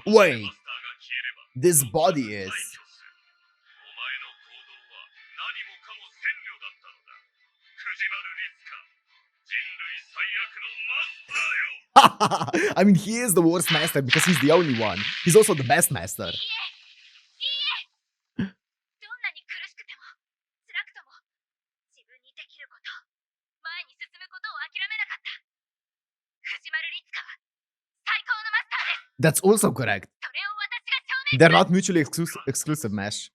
Wait, this body is... I mean, he is the worst master because he's the only one. He's also the best master. That's also correct. They're not mutually exclusive, Mesh.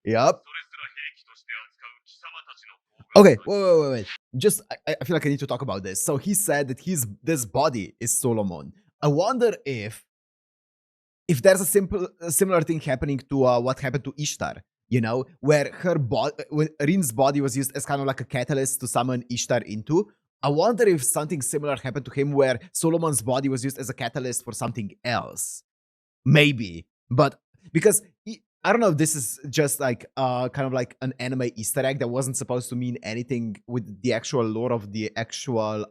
Yep. それすら兵器として扱う貴様たちの方が Okay, wait. Just, I feel like I need to talk about this. So he said that this body is Solomon. I wonder if there's a similar thing happening to what happened to Ishtar, you know, where when Rin's body was used as kind of like a catalyst to summon Ishtar into. I wonder if something similar happened to him where Solomon's body was used as a catalyst for something else. Maybe, but because I don't know if this is just like kind of like an anime Easter egg that wasn't supposed to mean anything with the actual lore of the actual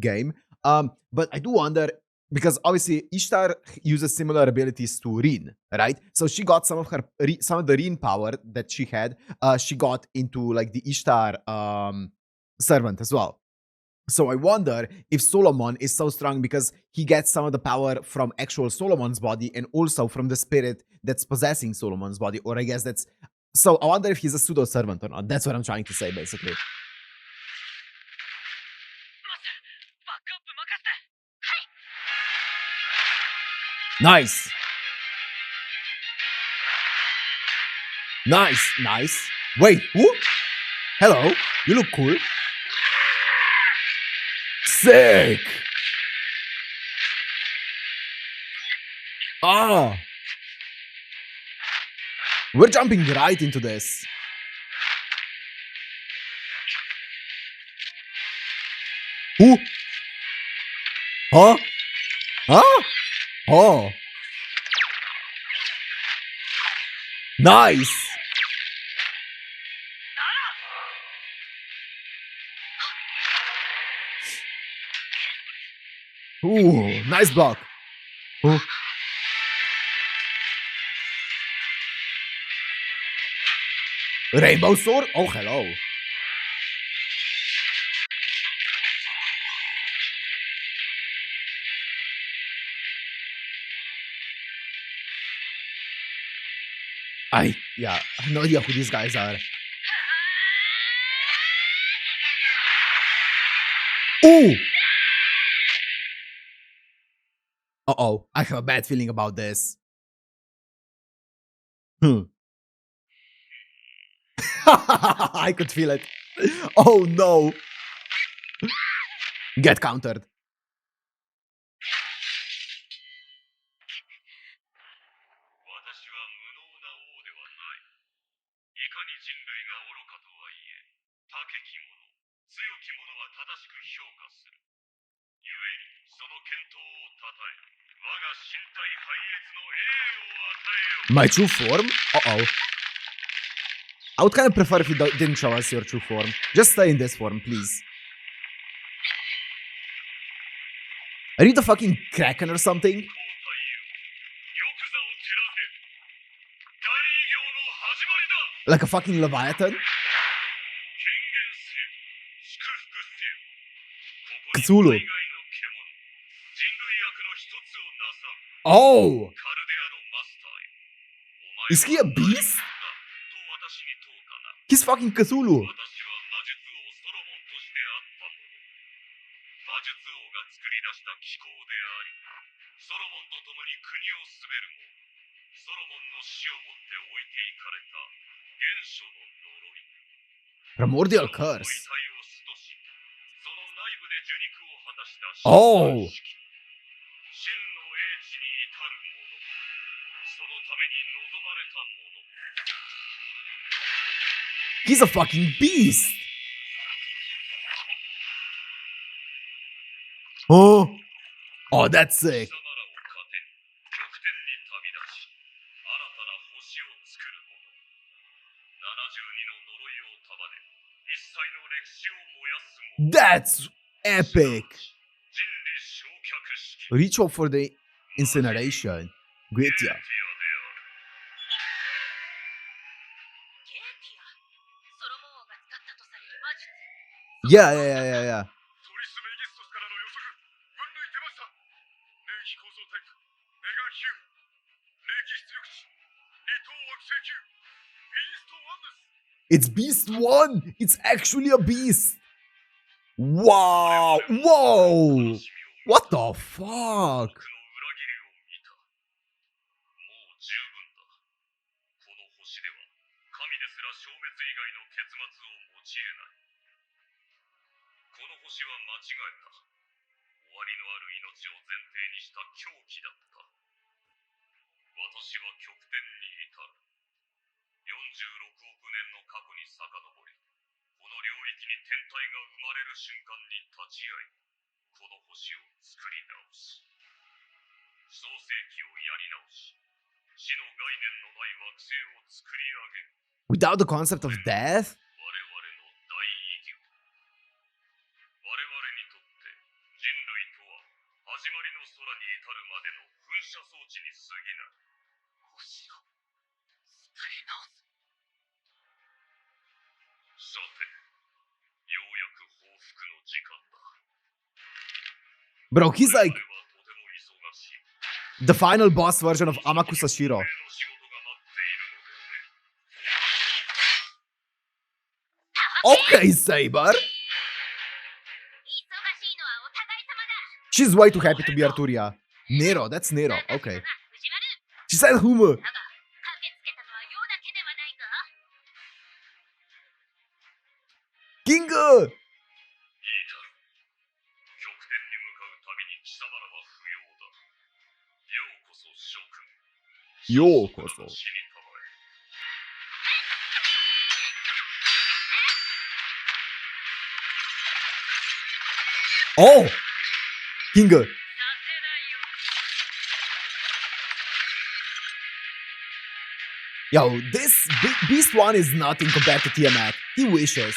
game. But I do wonder because obviously Ishtar uses similar abilities to Rin, right? So she got some of the Rin power that she had. She got into like the Ishtar servant as well. So I wonder if Solomon is so strong because he gets some of the power from actual Solomon's body and also from the spirit that's possessing Solomon's body. Or I guess that's... So I wonder if he's a pseudo-servant or not. That's what I'm trying to say, basically. バックアップ任せて。Nice! Nice! Wait, who? Hello, you look cool. Sick! Ah! We're jumping right into this. Who? Huh? Huh? Oh. Nice! Ooh, nice block. Ooh. Rainbow sword? Oh, hello. Yeah, I have no idea who these guys are. Ooh! Uh-oh, I have a bad feeling about this. I could feel it. Oh no. Get countered. 私は無能な王ではない。いかに人類が愚かとはいえ、高き者、強き者は正しく評価する。故に、その健闘をたたえ、我が身体拝謁の栄誉を与えよう。 My true form? Uh-oh. I would kind of prefer if you didn't show us your true form. Just stay in this form, please. Are you the fucking Kraken or something? 交代よ。玉座を照らせ。大偉業の始まりだ。 Like a fucking Leviathan? 権限せよ。祝福せよ。ここ Cthulhu. に海外の獣、人類悪の一つをなさん。 Oh! カルデアのマスターへ。 Is he a beast? と私に問うたな。 He's fucking Cthulhu. 私は魔術王ソロモンとしてあったもの。魔術王が作り出した機構であり、ソロモンと共に国を統べるも、ソロモンの死をもって置いていかれた原初の呪い。 Primordial その curse. 遺体を巣とし、その内部で受肉を果たした Oh! 真の英知に至る者、そのために望まれた者。 He's a fucking beast! Oh! Oh, that's sick. 貴様らを糧に、極天に旅立ち、新たな星を作る者。72の呪いを束ね、一切の歴史を燃やす者。 That's epic! 人理焼却式。 Ritual for the incineration. Great, yeah. ゲーティア。ソロモン王が使ったとされる魔術。 Yeah. トリス・メギストスからの予測。分類出ました。霊気構造タイプ。メガヒューム。霊気出力値。二等惑星級。ビースト1です。 It's Beast 1! It's actually a beast! Wow! Whoa! What the fuck? 僕の裏切りを見た。もう十分だ。この星では神が消滅以外の結末を持ち得ない。この星は間違えた。終わりのある命を前提にした狂気だった。私は極点に至る。46億年の過去に遡り、この領域に天体が生まれる瞬間に立ち会い、この星を作り直す。創世記をやり直し、死の概念のない惑星を作り上げる。Without the concept of death? 我々の大偉業。我々にとって人類とは始まりの空に至るまでの噴射装置に過ぎない。星を作り直す。さて、ようやく報復の時間だ。Bro, he's like 我々はとても忙しい。 the final boss version of Amakusashiro. 俺の仕事が待っているのでね。Okay, Saber. 忙しいのはお互い様だ。 She's way too happy to be Arturia. Nero, that's Nero. Okay. 藤丸、 She said Humu. だが駆けつけたのは陽だけではないか。 Kingu! いいだろう。極点に向かう旅に貴様らは不要だ。ようこそ諸君。ようこそ。死にたまえ。Oh! Kingu. させないよ。 Yo, this Beast one is nothing compared to Tiamat. He wishes.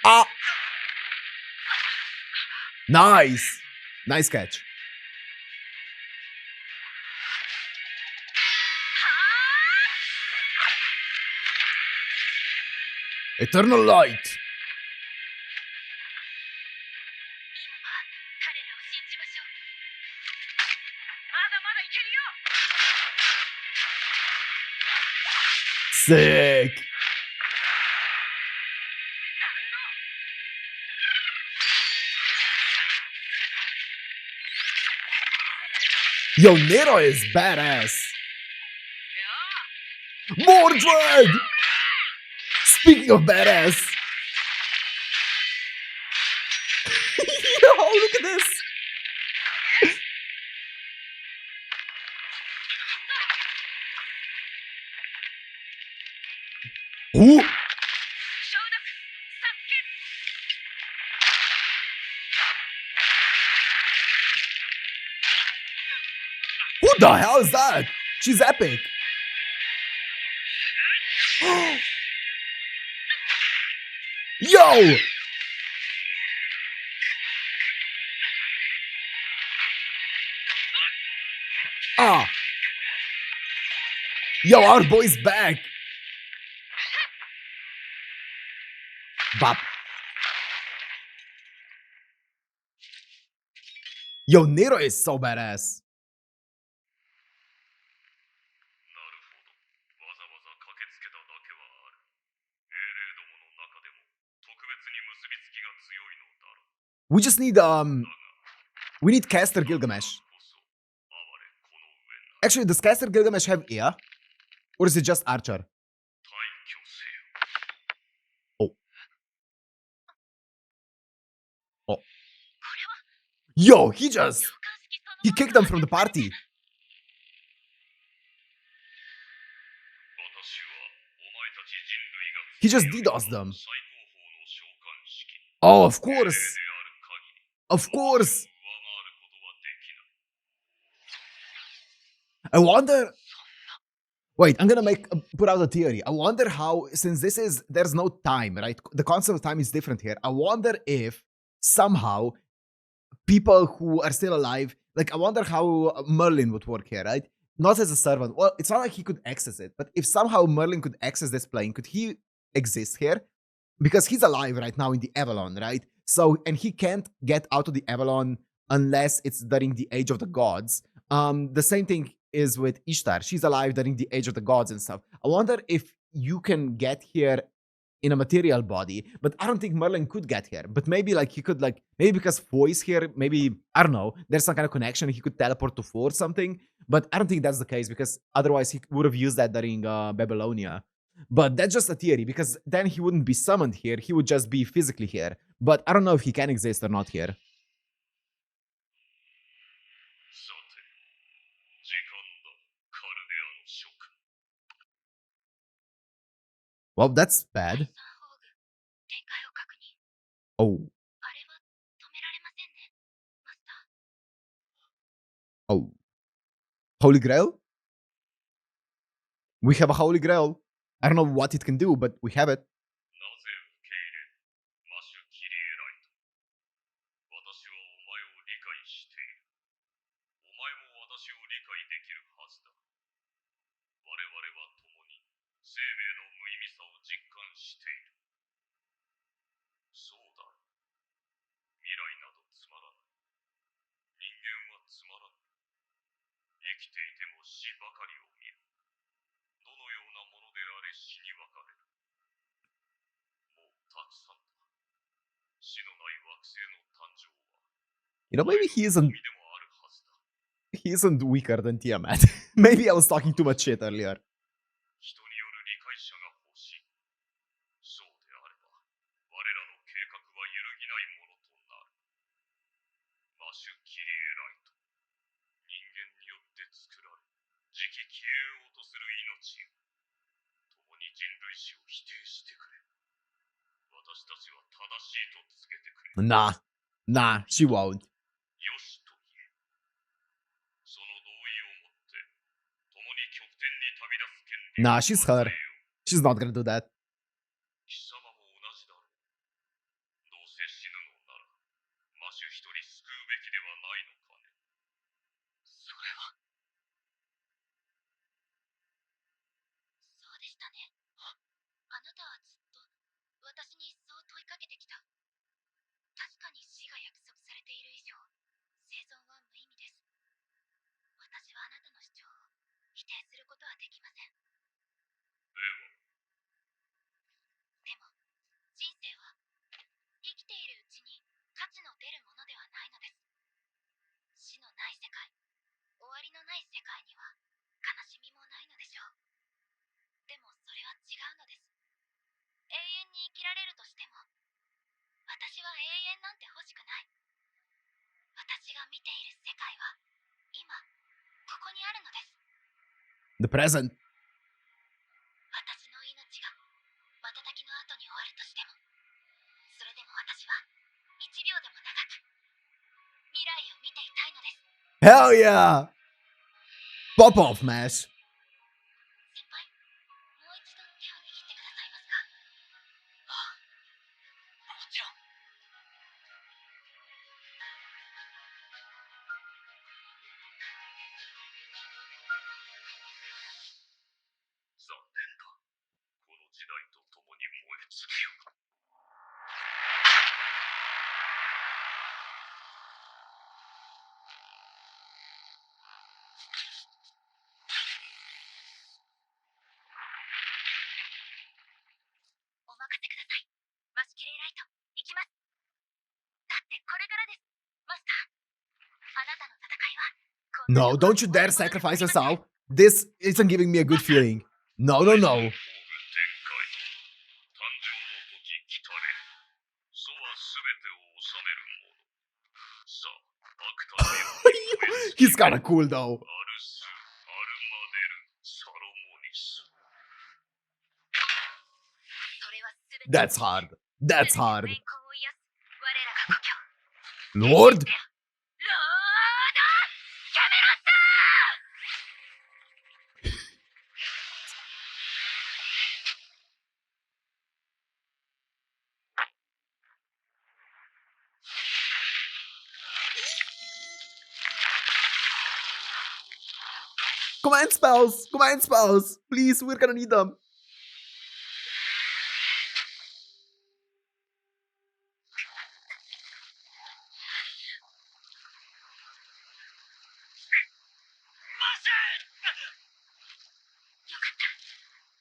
Ah! Nice! Nice catch. Eternal Light. 今は彼らを信じましょう。まだまだいけるよ。 Sick. Yo, Nero is badass. Mordred! Speaking of badass. Yo, look at this. Ooh. 承諾、殺気。 Who the hell is that? She's epic. Yo! Ah! Yo, our boy's back. Bop. Yo, Nero is so badass. なるほど。わざわざ駆けつけただけはある。英霊どもの中でも特別に結びつきが強いのだろう。 We just need we need Caster Gilgamesh. こそ哀れこの上な。 Actually, does Caster Gilgamesh have ear? Or is it just Archer? 退去せよ。 Yo, he just 召喚式その he kicked them from the party. 私はお前たち人類が He just DDoSed them. 最高峰の召喚式。 Oh, of 英霊 course. である限り、 Of course. 上回ることはできない。 I wonder. Wait, I'm gonna put out a theory. I wonder how, since there's no time, right? The concept of time is different here. I wonder if somehow people who are still alive, like I wonder how Merlin would work here, right? Not as a servant. Well, it's not like he could access it, but if somehow Merlin could access this plane, could he exist here? Because he's alive right now in the Avalon, right? So, and he can't get out of the Avalon unless it's during the Age of the Gods. The same thing is with Ishtar. She's alive during the Age of the Gods and stuff. I wonder if you can get here in a material body, but I don't think Merlin could get here. But maybe like he could like maybe because Foy is here, maybe I don't know. There's some kind of connection. He could teleport to Four or something. But I don't think that's the case because otherwise he would have used that during Babylonia. But that's just a theory because then he wouldn't be summoned here. He would just be physically here. But I don't know if he can exist or not here. さて、時間だ、カルデアの諸君。 Well, that's bad. 展開を確認。 Oh. あれは止められませんね、マスター。 Oh. Holy Grail? We have a Holy Grail. I don't know what it can do, but we have it. なぜ受け入れるマシュ・キリエライト。私はお前を理解している。お前も私を理解できるはずだ。我々は共に生命の無意味さを実感している。そうだ。未来などつまらない。人間はつまらない。生きていても死ばかりを見る。どのようなものであれ死に別れる。もうたくさんだ。死のない惑星の誕生は You know, maybe he 意 isn't 味でもあるはずだ。 he isn't weaker than Tiamat. Maybe I was talking too much shit earlier. 人による理解者が欲しい。そうであれば、我らの計画は揺るぎないものとなる。マシュ・キリエライト。人間によって作られ、じき消えようとする命よ。共に人類史を否定してくれ。私たちは正しいと告げてくれ。 Nah, she won't. よしと言え。その同意をもって、共に極点に旅立つ権利を Nah, she's her. 与えよう。 She's not gonna do that. 貴様も同じだろう。どうせ死ぬのなら、マシュ一人救うべきではないのかね。それは。そうでしたね。あなたはずっと私にそう問いかけてきた。確かに死が約束されている以上、生存は無意味です。私はあなたの主張を否定することはできません。では、でも、人生は生きているうちに価値の出るものではないのです。死のない世界、終わりのない世界には悲しみもないのでしょう。でもそれは違うのです。永遠に生きられるとしても、私は永遠なんて欲しくない。私が見ている世界は今ここにあるのです。 The present. 私の命が瞬きの後に終わるとしても、それでも私は1秒でも長く未来を見ていたいのです。 Hell yeah! Pop off, Mash. 先輩、もう一度手を握ってくださいますか？はあ、もちろん。残念だ。この時代と共に燃え尽きよ。お任せください。マシュキレイライト、行きます。だってこれからです、マスター。あなたの戦いはこんな No, don't you dare sacrifice yourself. This isn't giving me a good feeling. No, no, no. 天海。誕生の時来たれ。祖はすべてを治めるもの。さあ、アクターよ。 He's kinda cool though. アルス、アルマデル、サロモニス。 それはすべて That's hard. That's hard. 栄光を癒す我らが故郷。 Lord? ロード・キャメロット！ Command spells! Command spells! Please, we're gonna need them. よかった。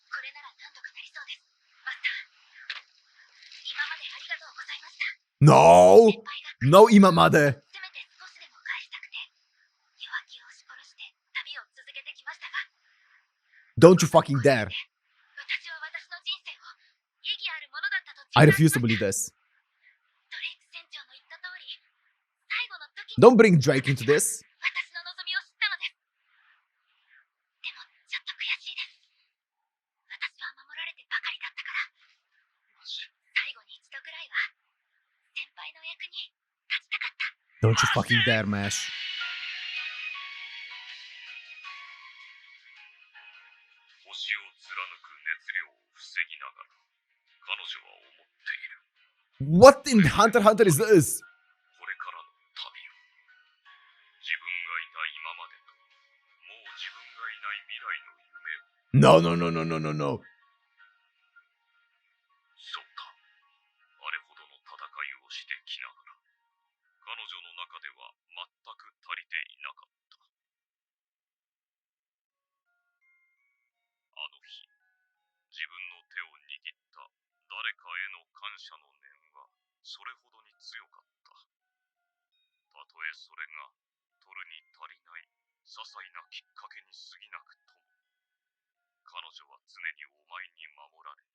これなら何とかなりそうです、マスター。No! 先輩が No, 今まで。せめて少しでも返したくて弱気を押し殺して旅を続けてきましたが Don't you fucking dare. 私は私の人生を意義あるものだったと I 自 refuse 覚し to ま believe した this. ドレイク船長の言った通り最後の時に Don't bring Drake into this. 私の望みを知ったのですでもちょっと悔しいです私は守られてばかりだったから最後に一度ぐらいは先輩の役に立ちたかった Don't you fucking dare, Mash. 星を貫く熱量を防ぎながら彼女は思っている。 What in Hunter x Hunter is this? これからの旅を自分がいた今までともう自分がいない未来の夢を No, no, no, no, no, no, no. そうか。あれほどの戦いをしてきながら彼女の中では全く足りていなかった。あの日自分の手を握った誰かへの感謝の念はそれほどに強かった。たとえそれが取るに足りない些細なきっかけに過ぎなくとも彼女は常にお前に守られ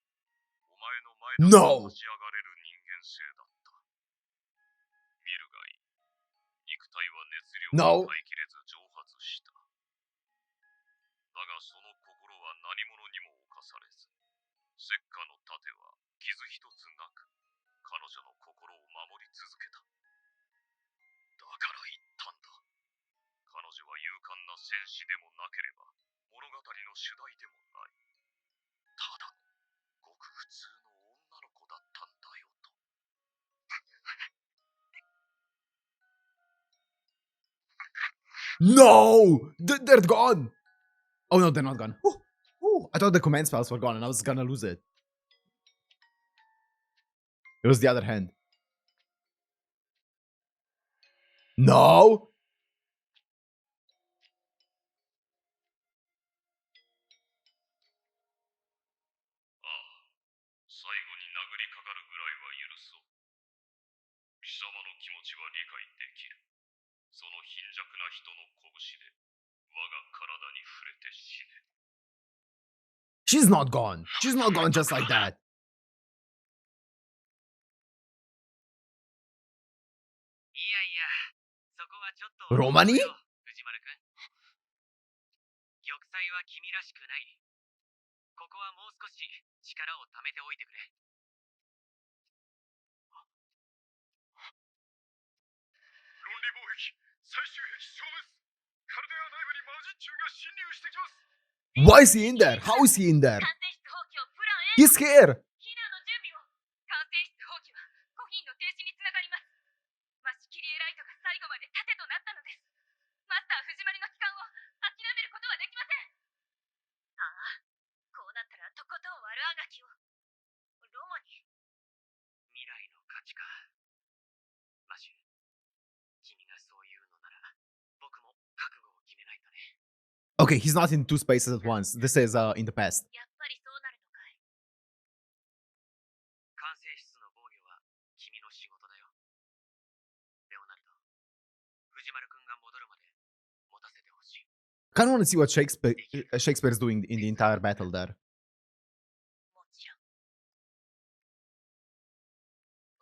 お前の前で No! 立ち上がれる人間性だった。見るがいい。肉体は熱量 No! を耐えきれず蒸発した。だがその心は何者にも侵されず、石火の盾は傷一つなく彼女の心を守り続けた。だから言ったんだ。彼女は勇敢な戦士でもなければ物語の主題でもない。ただのごく普通の女の子だったんだよと。No! They're gone! Oh no, they're not gone. Whew. Whew. I thought the command spells were gone and I was gonna lose it. It was the other hand. No! ああ、最後に殴りかかるぐらいは許そう。貴様の気持ちは理解できる。その貧弱な人の拳で我が体に触れて死ね。 She's not gone. She's not gone just like that. いやいや、そこはちょっとロマニ？藤丸くん。玉砕は君らしくない。ここはもう少し力を貯めておいてくれ。論理防壁、最終壁消滅。カルデア内部に魔人虫が侵入してきます。 Why is he in there? How is he in there? 完成室放棄をプラン A He's here! 避難の準備を完成室放棄はコヒンの停止につながりますマシキリエライトが最後まで盾となったのですマスター藤丸の帰還を諦めることはできませんああこうなったらとことん悪あがきをロモに未来の価値か。マシュ、君がそう言うのなら、僕も覚悟を決めないとね。 Okay, he's not in two spaces at once. This is in the past. やっぱりそうなるのかい完成室の防御は君の仕事だよ。レオナルド、藤丸くんが戻るまで持たせてほしい。 Kind of want to see what Shakespeare is doing in the entire battle there. もちろん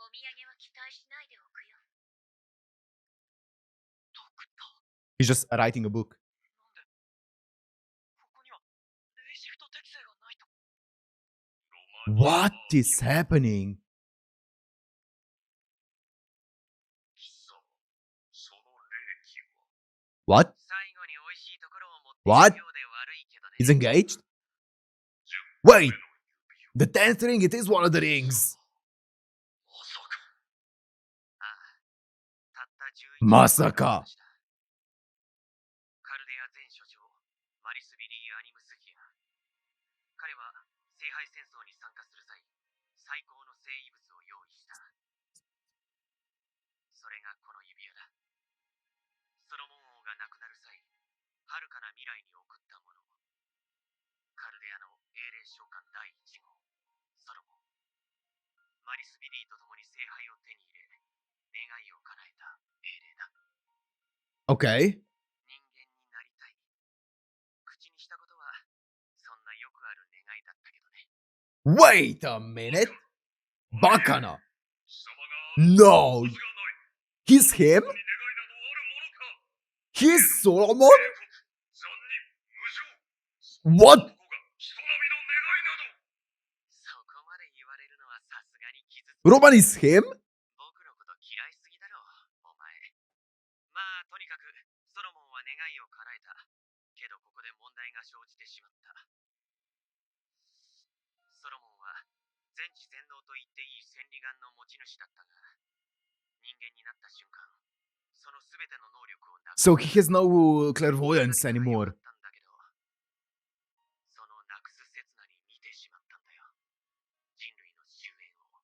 お土産は期待しないでおくよドクター、 He's just writing a book. なんでここにはレイシフト適性がないと。 What is happening? 貴様、その霊気は What? 最後に美味しいところを持って What? いるようで悪いけどね。 He's engaged? 10 Wait! 目の指を The 10th ring, it is one of the rings! まさか。ああ、たった11まさか。カルデア前所長、マリスビリー・アニムスギア。彼は聖杯戦争に参加する際、最高の聖遺物を用意した。それがこの指輪だ。ソロモン王が亡くなる際、遥かな未来に送ったもの。カルデアの英霊召喚第1号、ソロモン。マリスビリーと共に聖杯を手に入れ、願いを叶えた英霊だ。 Okay. 人間になりたい。口にしたことはそんなよくある願いだったけどね。 Wait a minute. Bakana. 貴様が No. はずがない。 He's him? ここに願いなどあるものか。 He's Solomon? 残忍、無情。 What? ここが人並みの願いなど。 そこまで言われるのはさすがに傷つく。 Roman is him? 僕のこと嫌いすぎだろ、お前。まあ、とにかく、ソロモンは願いを叶えた。けど、ここで問題が生じてしまった。ソロモンは、全知全能と言っていい千里眼の持ち主だったが、人間になった瞬間、その全ての能力をなくす。 So he has no clairvoyance anymore. そのなくす刹那に見てしまったんだよ。人類の終焉を。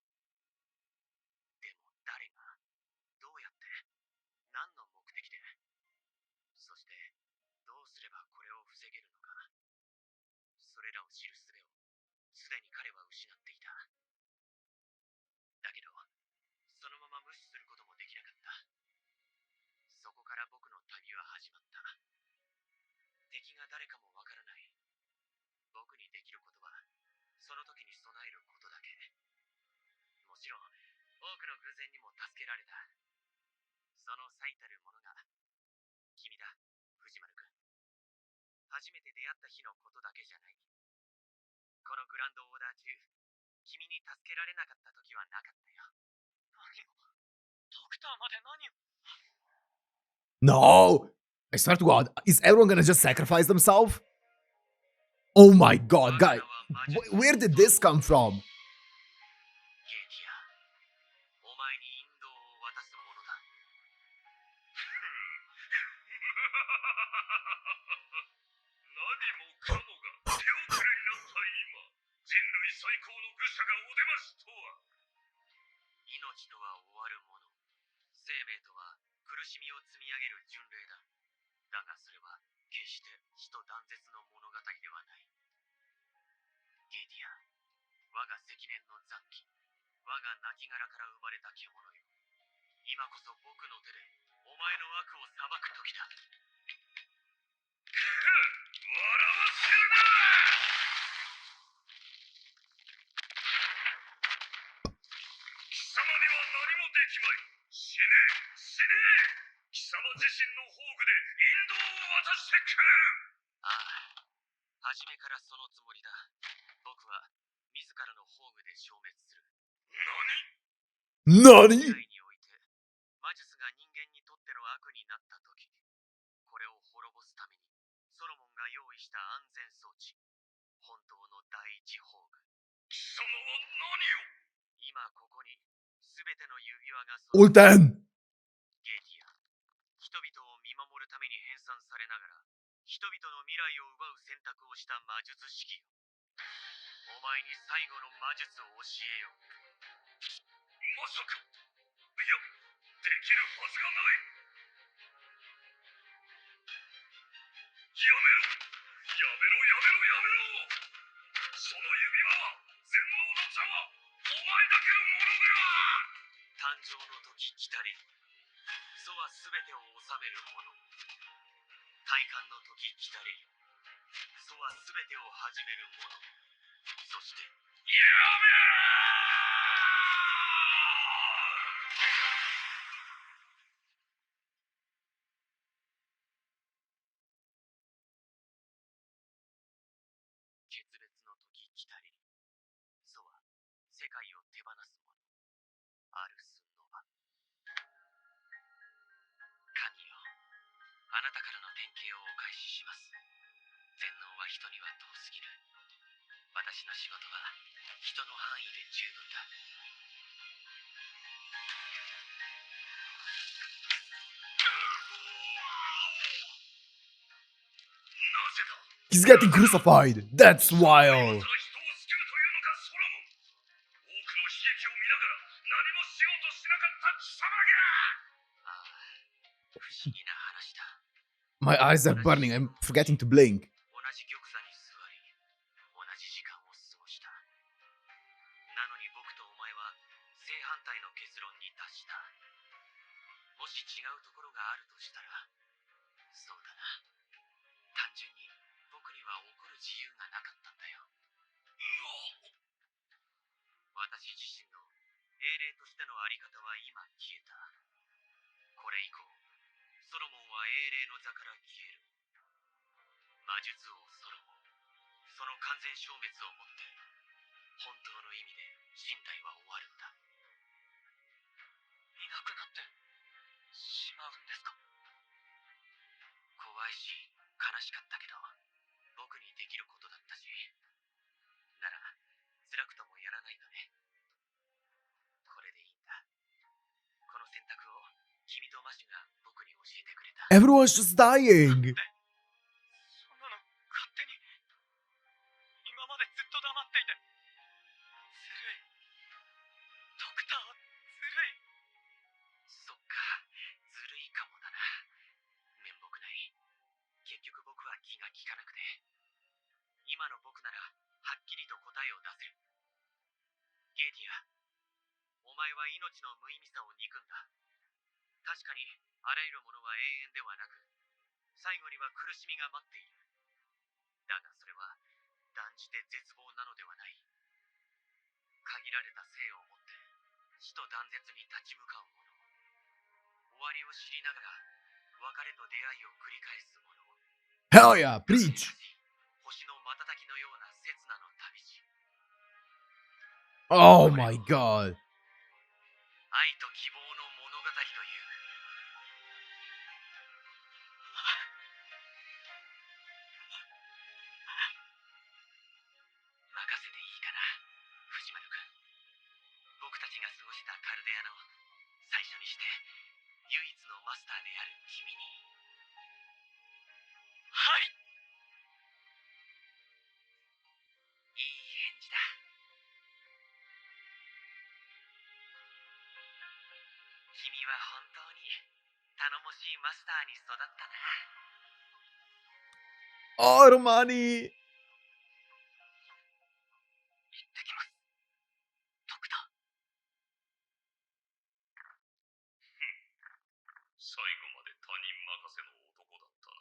でも誰が、どうやって、何の目的で、そしてどうすればこれを防げるのか。それらを知る術を、すでに彼は失っていた。だけど、そのまま無視することもできなかった。そこから僕の旅は始まった。敵が誰かもわからない。僕にできることは、その時に備えることだけ。もちろん、多くの偶然にも助けられた。その最たるものが、君だ、藤丸くん。初めて出会った日のことだけじゃない。このグランドオーダー中、君に助けられなかった時はなかったよ。何を？ドクターまで何を？ No! I swear to God, is everyone gonna just sacrifice themselves? Oh my God, guy, where did this come from? ゲーティア、お前に引導を渡すものだ。何もかもが手遅れになった今、人類最高の愚者がお出ましとは。命とは終わるもの。生命とは苦しみを積み上げる巡礼だ。だがそれは決して死と断絶の物語ではない。ゲーティア、我が積年の残機、我が亡骸から生まれた獣よ。今こそ僕の手でお前の悪を裁く時だ。笑わせるな。貴様には何もできまい。死ねえ、死ねえ。貴様自身の宝具で引導を渡してくれる。ああ、初めからそのつもりだ。僕は自らの宝具で消滅する。Nani? 未来において魔術が人間にとっての悪になった時、これを滅ぼすためにソロモンが用意した安全装置、本当の第一宝具。貴様は何を？今ここに全ての指輪が Ulten! ゲーティア、人々を見守るために編纂されながら人々の未来を奪う選択をした魔術式よ。お前に最後の魔術を教えよう。まさか。いや、できるはずがない。やめろ、やめろ、やめろ、やめろ。その指輪は、全能の座はお前だけのものでは。誕生の時来たり、祖は全てを治めるもの。体感の時来たり、祖は全てを始めるもの。そして、やめろ。決別の時来たり、祖は世界を手放すもの。アルスノバ。神よ、あなたからの典型をお返しします。全能は人には遠すぎる。私の仕事は人の範囲で十分だ。なぜだ。 He's getting crucified. That's 人を wild. 救うというのか、ソロモン。多くの悲劇を見ながら何もしようとしなかった貴様が。ああ、不思議な話だ。 My eyes are burning. I'm forgetting to blink. 同じ玉座に座り、同じ時間を過ごした。なのに僕とお前は正反対の結論に達した。ことがあるとしたら、そうだな。単純に僕には怒る自由がなかったんだよ。私自身の英霊としてのあり方は今消えた。これ以降、ソロモンは英霊の座から消える。魔術王ソロモン、その完全消滅をもって、本当の意味で信頼は終わるんだ。いなくなってしまうんですか？怖いし悲しかったけど、僕にできることだったし、なら辛くともやらないとね。これでいいんだ。この選択を君とマシュが僕に教えてくれた。 Everyone's just dying. そんなの勝手に。今までずっと黙っていてずるい。ドクターはずるい。そっか、ずるいかもだな。面目ない。結局僕は気が利かなくて、今の僕ならはっきりと答えを出せる。ゲイティア、お前は命の無意味さを憎んだ。確かにあらゆるものは永遠ではなく、最後には苦しみが待っている。だがそれは断じて絶望なのではない。限られた生をもって死と断絶に立ち向かう者、終わりを知りながら別れと出会いを繰り返す者。 Hell yeah, preach. 星の瞬きのような刹那の旅路。 Oh my god. 愛と希望の物語という。任せていいかな、藤丸君。僕たちが過ごしたカルデアの最初にして唯一のマスターである君に。はい。いい返事だ。君は本当に頼もしいマスターに育ったな。 Oh, Romani. 行ってきます、ドクター。最後まで他人任せの男だったな。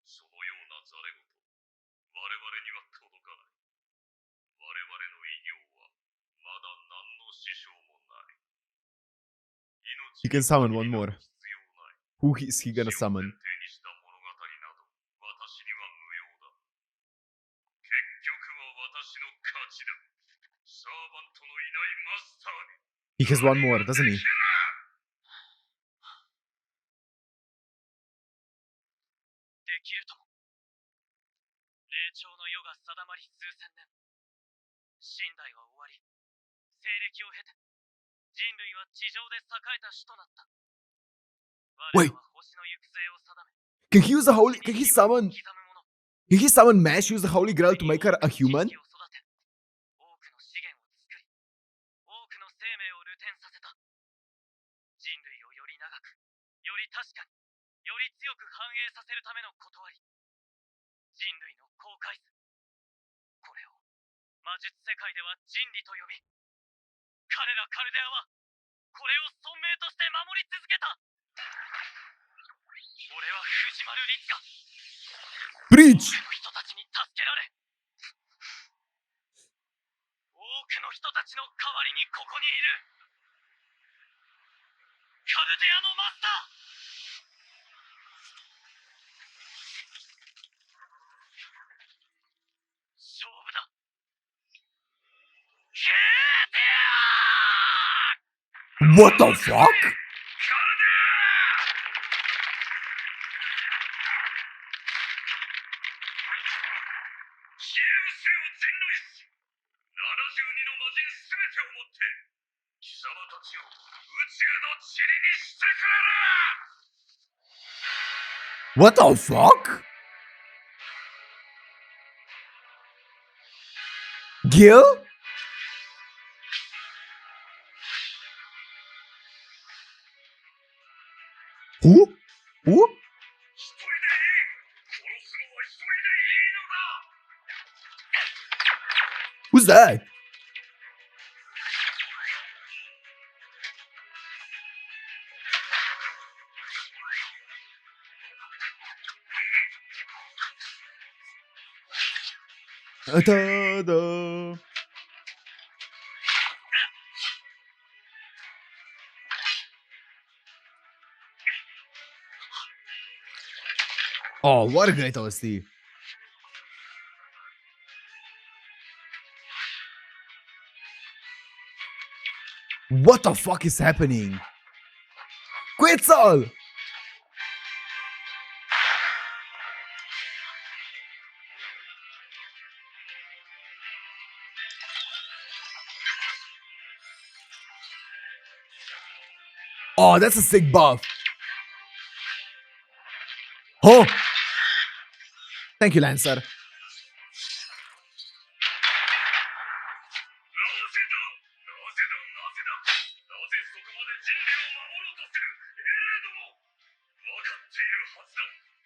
そのようなざれ言、我々には届かない。我々の偉業はまだ何の支障もない。 He can summon one more. 必要ない。 Who is he gonna 死を前 summon? 提にした物語など私には無用だ。結局は私の勝ちだ。サーバントのいないマスターに。 He has one more, doesn't he? できるとも。霊長の世が定まり数千年、寝台は終わり、西暦を経て人類は地上で栄えた首となった。我 Wait. らは星の行く末を定め、 Can he use the holy? Can he 刻 summon? む者、 Can he summon Mash? Use the holy grail to make her a human? 知識を育て、多くの資源を作り、多くの生命を流転させた。人類をより長く、より確かに、より強く繁栄させるための断り。人類の公開図。これを魔術世界では真理と呼び、彼らカルデアはこれを尊名として守り続けた。俺は藤丸律が Preach! 多くの人たちに助けられ、多くの人たちの代わりにここにいる。カルデアのマスター。勝負だ。ケーティアー。 What the fuck? 消え失せよ人類史。72の魔人すべてをもって貴様たちを宇宙の塵にしてくれる。 What the fuck? Gil? Who? Who? 一人でいい。殺すのは一人でいいのだ。 Who's that? Ta-da. Oh, what a great OST. What the fuck is happening? Quetzal! Oh, that's a sick buff. Oh! Thank you, Lancer. なぜだなぜだなぜだなぜそこまで人類を守ろうとするエレーども分かっているはずだ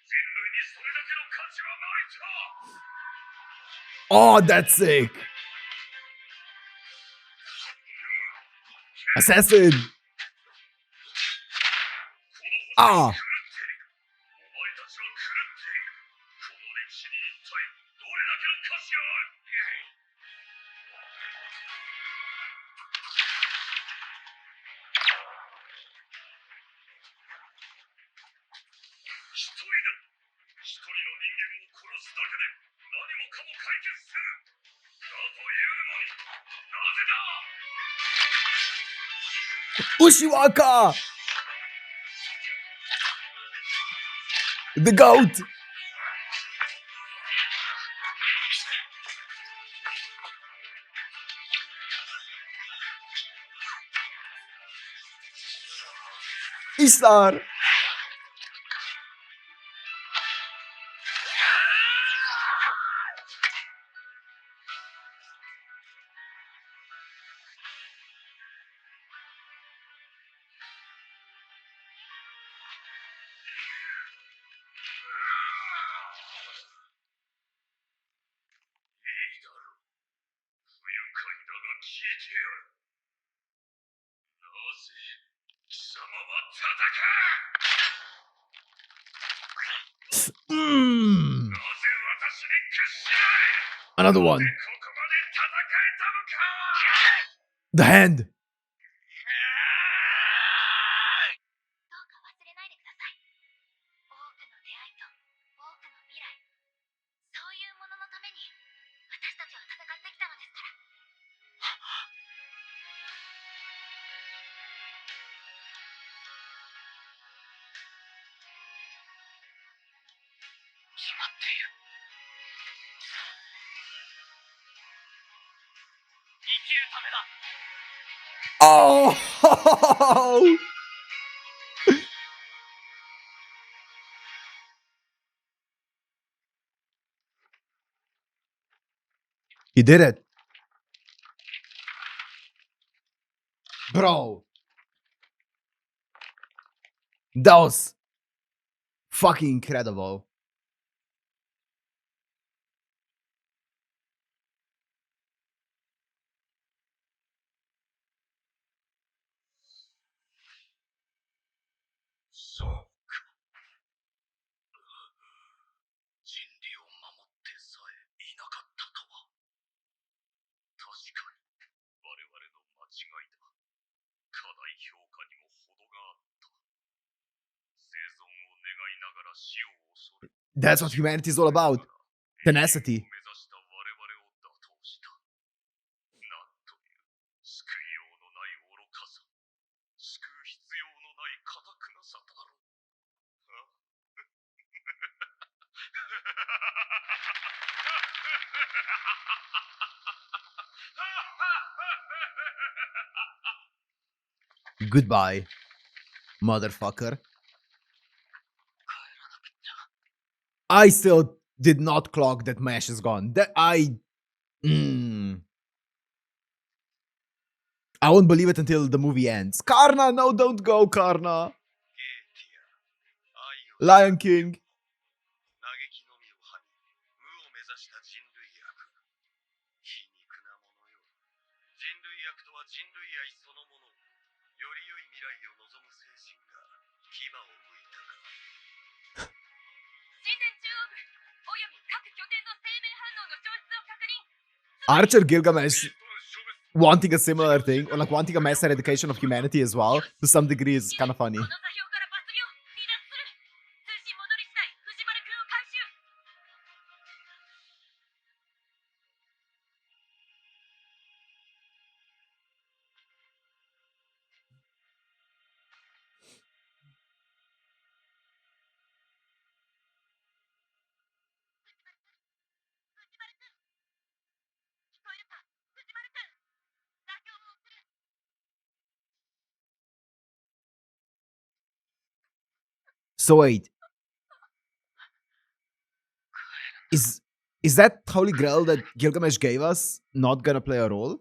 人類にそれだけの価値はないと Oh, that's sick. Assassin. この Ah. 星は狂っているお前たちは狂っているこの歴史に一体どれだけの価値がある一人だ一人の人間を殺すだけで何もかも解決するだというのになぜだ Ushiwaka! The goat! Ishtar! Mm. Another one. The hand. どうか忘れないでください。多くの出会いと多くの未来、そういうもののために私たちは戦ってきたのですから。決まっている。生きるためだ。 Oh! He did it. Bro. That was fucking incredible. So 人理を守ってさえいなかったとは確かに我々の間違いだ過大評価にも程があった生存を願いながら死を恐れ That's what humanity is all about. Tenacity. 目指した我々を打倒したなんという救いようのない愚かさ救う必要のない堅くなさだろう Goodbye, motherfucker. I still did not clock that Mash is gone. That I won't believe it until the movie ends. Karna, no, don't go, Karna. Lion King. 嘆きのみをはみ無を目指した人類悪皮肉なものよ人類悪とは人類愛そのものより良い未来を望む精神が牙を向いたか神殿中央部および各拠点の生命反応の消失を確認。Archer Gilgamesh wanting a similar thing, or like wanting a mass eradication of humanity as well, to some degree is kind of funny. この座標から抜秒離脱する。通信戻り次第藤丸君を回収。 So wait, is that Holy Grail that Gilgamesh gave us not gonna play a role?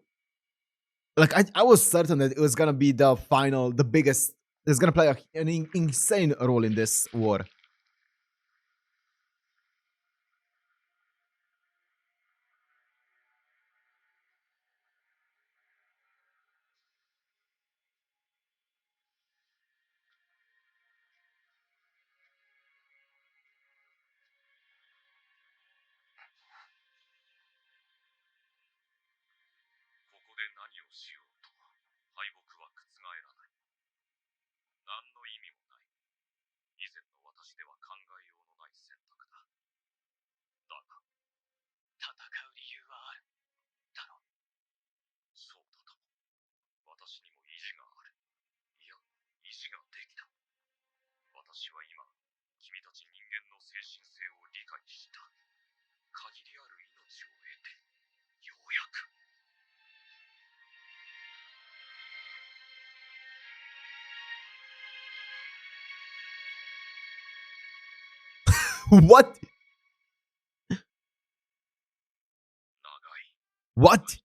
Like I was certain that it was gonna be the final, the biggest. It's gonna play an insane role in this war. What? What?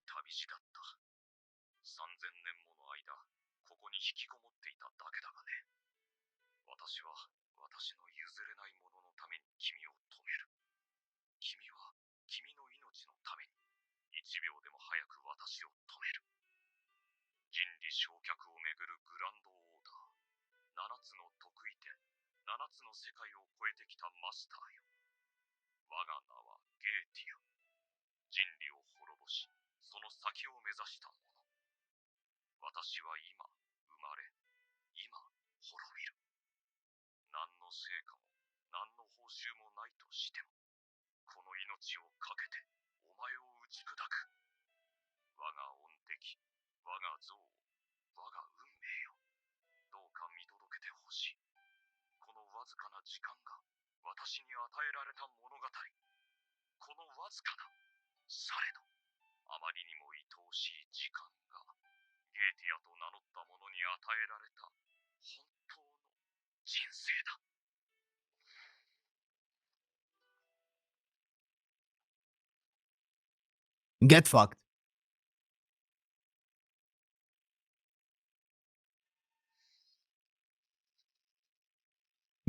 'Get fucked'.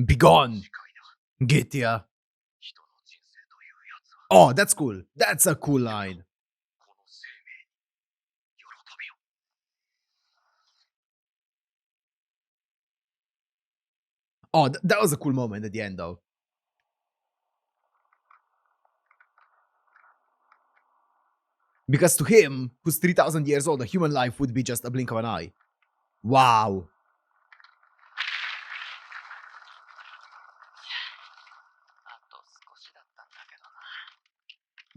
Be gone. Get ya. Oh, that's cool. That's a cool line. Oh, that was a cool moment at the end, though. Because to him, who's 3,000 years old, a human life would be just a blink of an eye. Wow.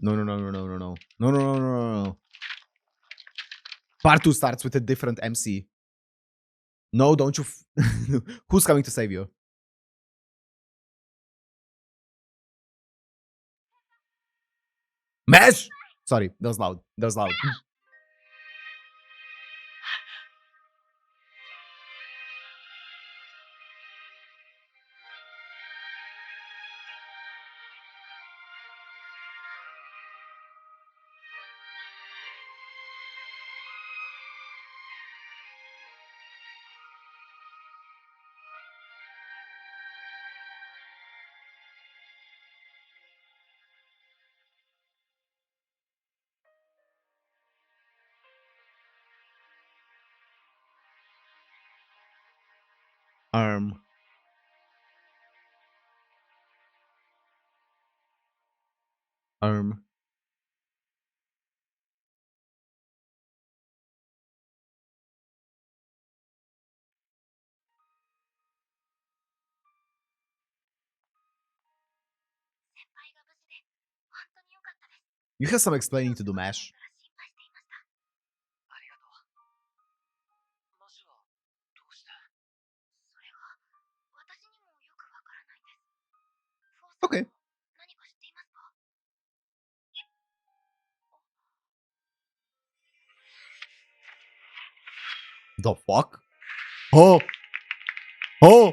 No. Part 2 starts with a different MC. No, don't you... Who's coming to save you? Mesh! Sorry, that was loud. That was loud. Arm. 輩が無事で本当に良かったです。 You have some explaining to do, Mash. から心配していました。ありがとう。マシュはどうして？それが私にもよくわからないんです。フォーさん Okay. も何か知っていますか？ The fuck? Oh! Oh!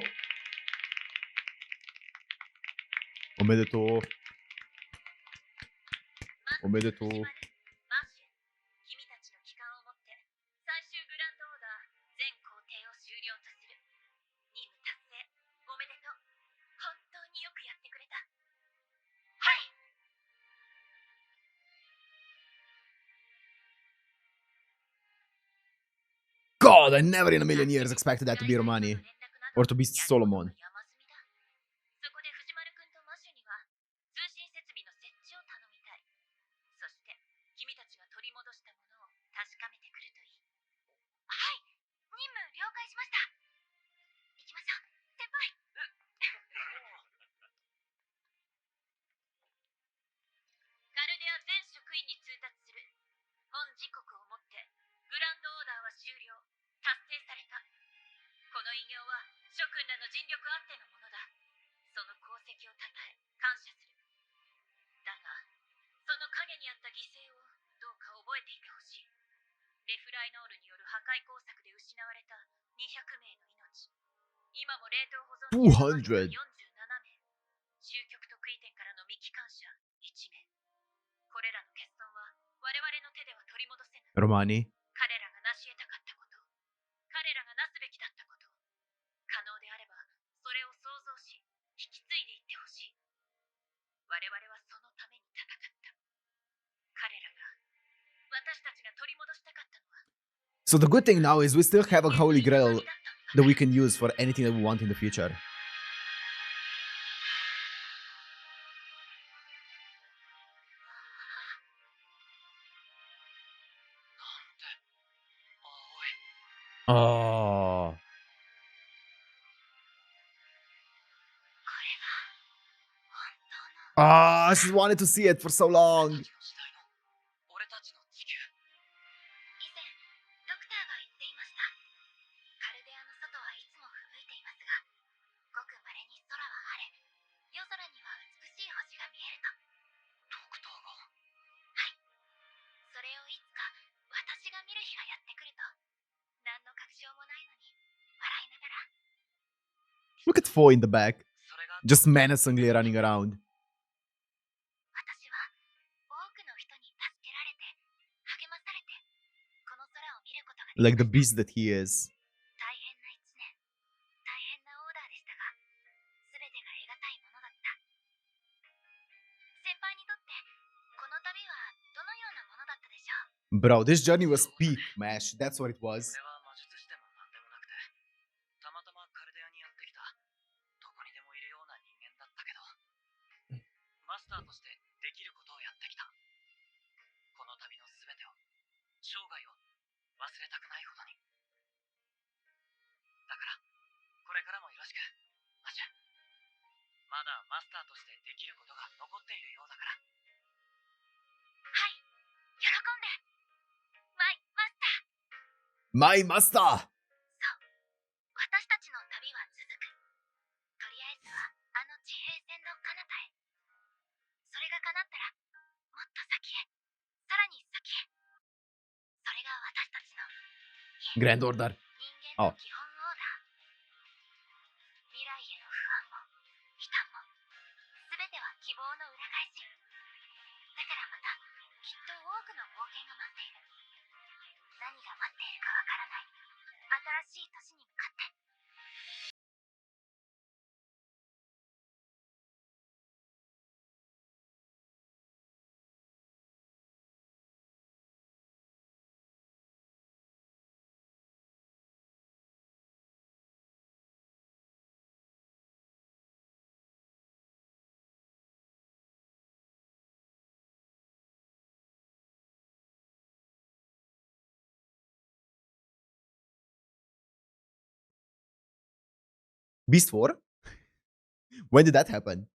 おめでとう。おめでとう。マッシュ、君たちの帰還をもって最終グランドオーダー全工程を終了とする。任務達成おめでとう。本当によくやってくれた。はい。 God, I never in a million years expected that to be Romani. Or to be Solomon. そこで藤丸くんとマッシュには通信設備の設置を頼みたい。そして君たちが取り戻したものを確かめてくるといい。はい、任務了解しました。行きましょう、先輩。カルデア全職員に通達する。本時刻をもってグランドオーダーは終了、達成された。この偉業は諸君らの尽力あってのものだ。その功績をたたえ感謝する。だがその影にあった犠牲をどうか覚えていてほしい。レフライノールによる破壊工作で失われた200名の命、今も冷凍保存200 47名、終局特異点からの未帰還者1名。これらの欠損は我々の手では取り戻せぬ。 Romani? 彼らが成し得たかったこと、彼らがなすべきだったこと、可能であればそれを想像し引き継いでいってほしい。我々はそのために戦った。彼らが、私たちが取り戻したかったのは。 So the good thing now is we still have a holy grail that we can use for anything that we want in the future. 青い。Oh. これが本当の Ah, she's wanted to see it for so long. 時の時代の俺たちの地球。以前ドクターが言っていました。カルデアの外はいつも吹雪いていますが、ごく稀に空は晴れ、夜空には美しい星が見えると。ドクターが。はい、それをいつか私が見る日がやってくると、何の確証もないのに笑いながら。 Look at Four in the back, それが just menacingly running around. 私は多くの人に助けられて励まされてこの空を見ることができま Like the した。 beast that he is. 大変な一年、大変なオーダーでしたが、全てが得難いものだった。先輩にとってこの旅はどのようなものだったでしょう？ Bro, this journey was peak, Mash. That's what it was. 俺は魔術師でも何でもなくて、たまたまカルデアにやってきたどこにでもいるような人間だったけど、マスターとしてできることをやってきた。この旅の全てを、生涯を忘れたくないほどに。だからこれからもよろしく、マシュ。まだマスターとしてできることが残っているようだから。はい、喜んで。マイマスター。 My master! そう、私たちの旅は続く。とりあえずはあの地平線の彼方へ。それが叶ったらもっと先へ、さらに先へ。それが私たちの Grand Order. 人間の基本オーダー。未来への不安も悲嘆も全ては希望の裏返し。だからまたきっと多くの冒険が待っている。何が待っているかわからない新しい年に向かって。Beast 4? When did that happen?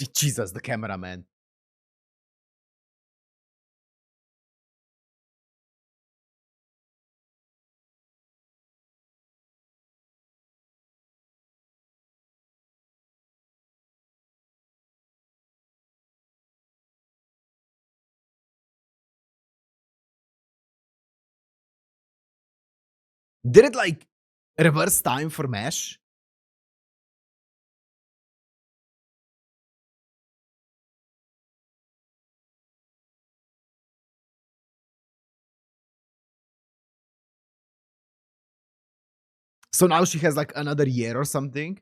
Jesus, the cameraman. Did it like reverse time for Mesh? So now she has like another year or something?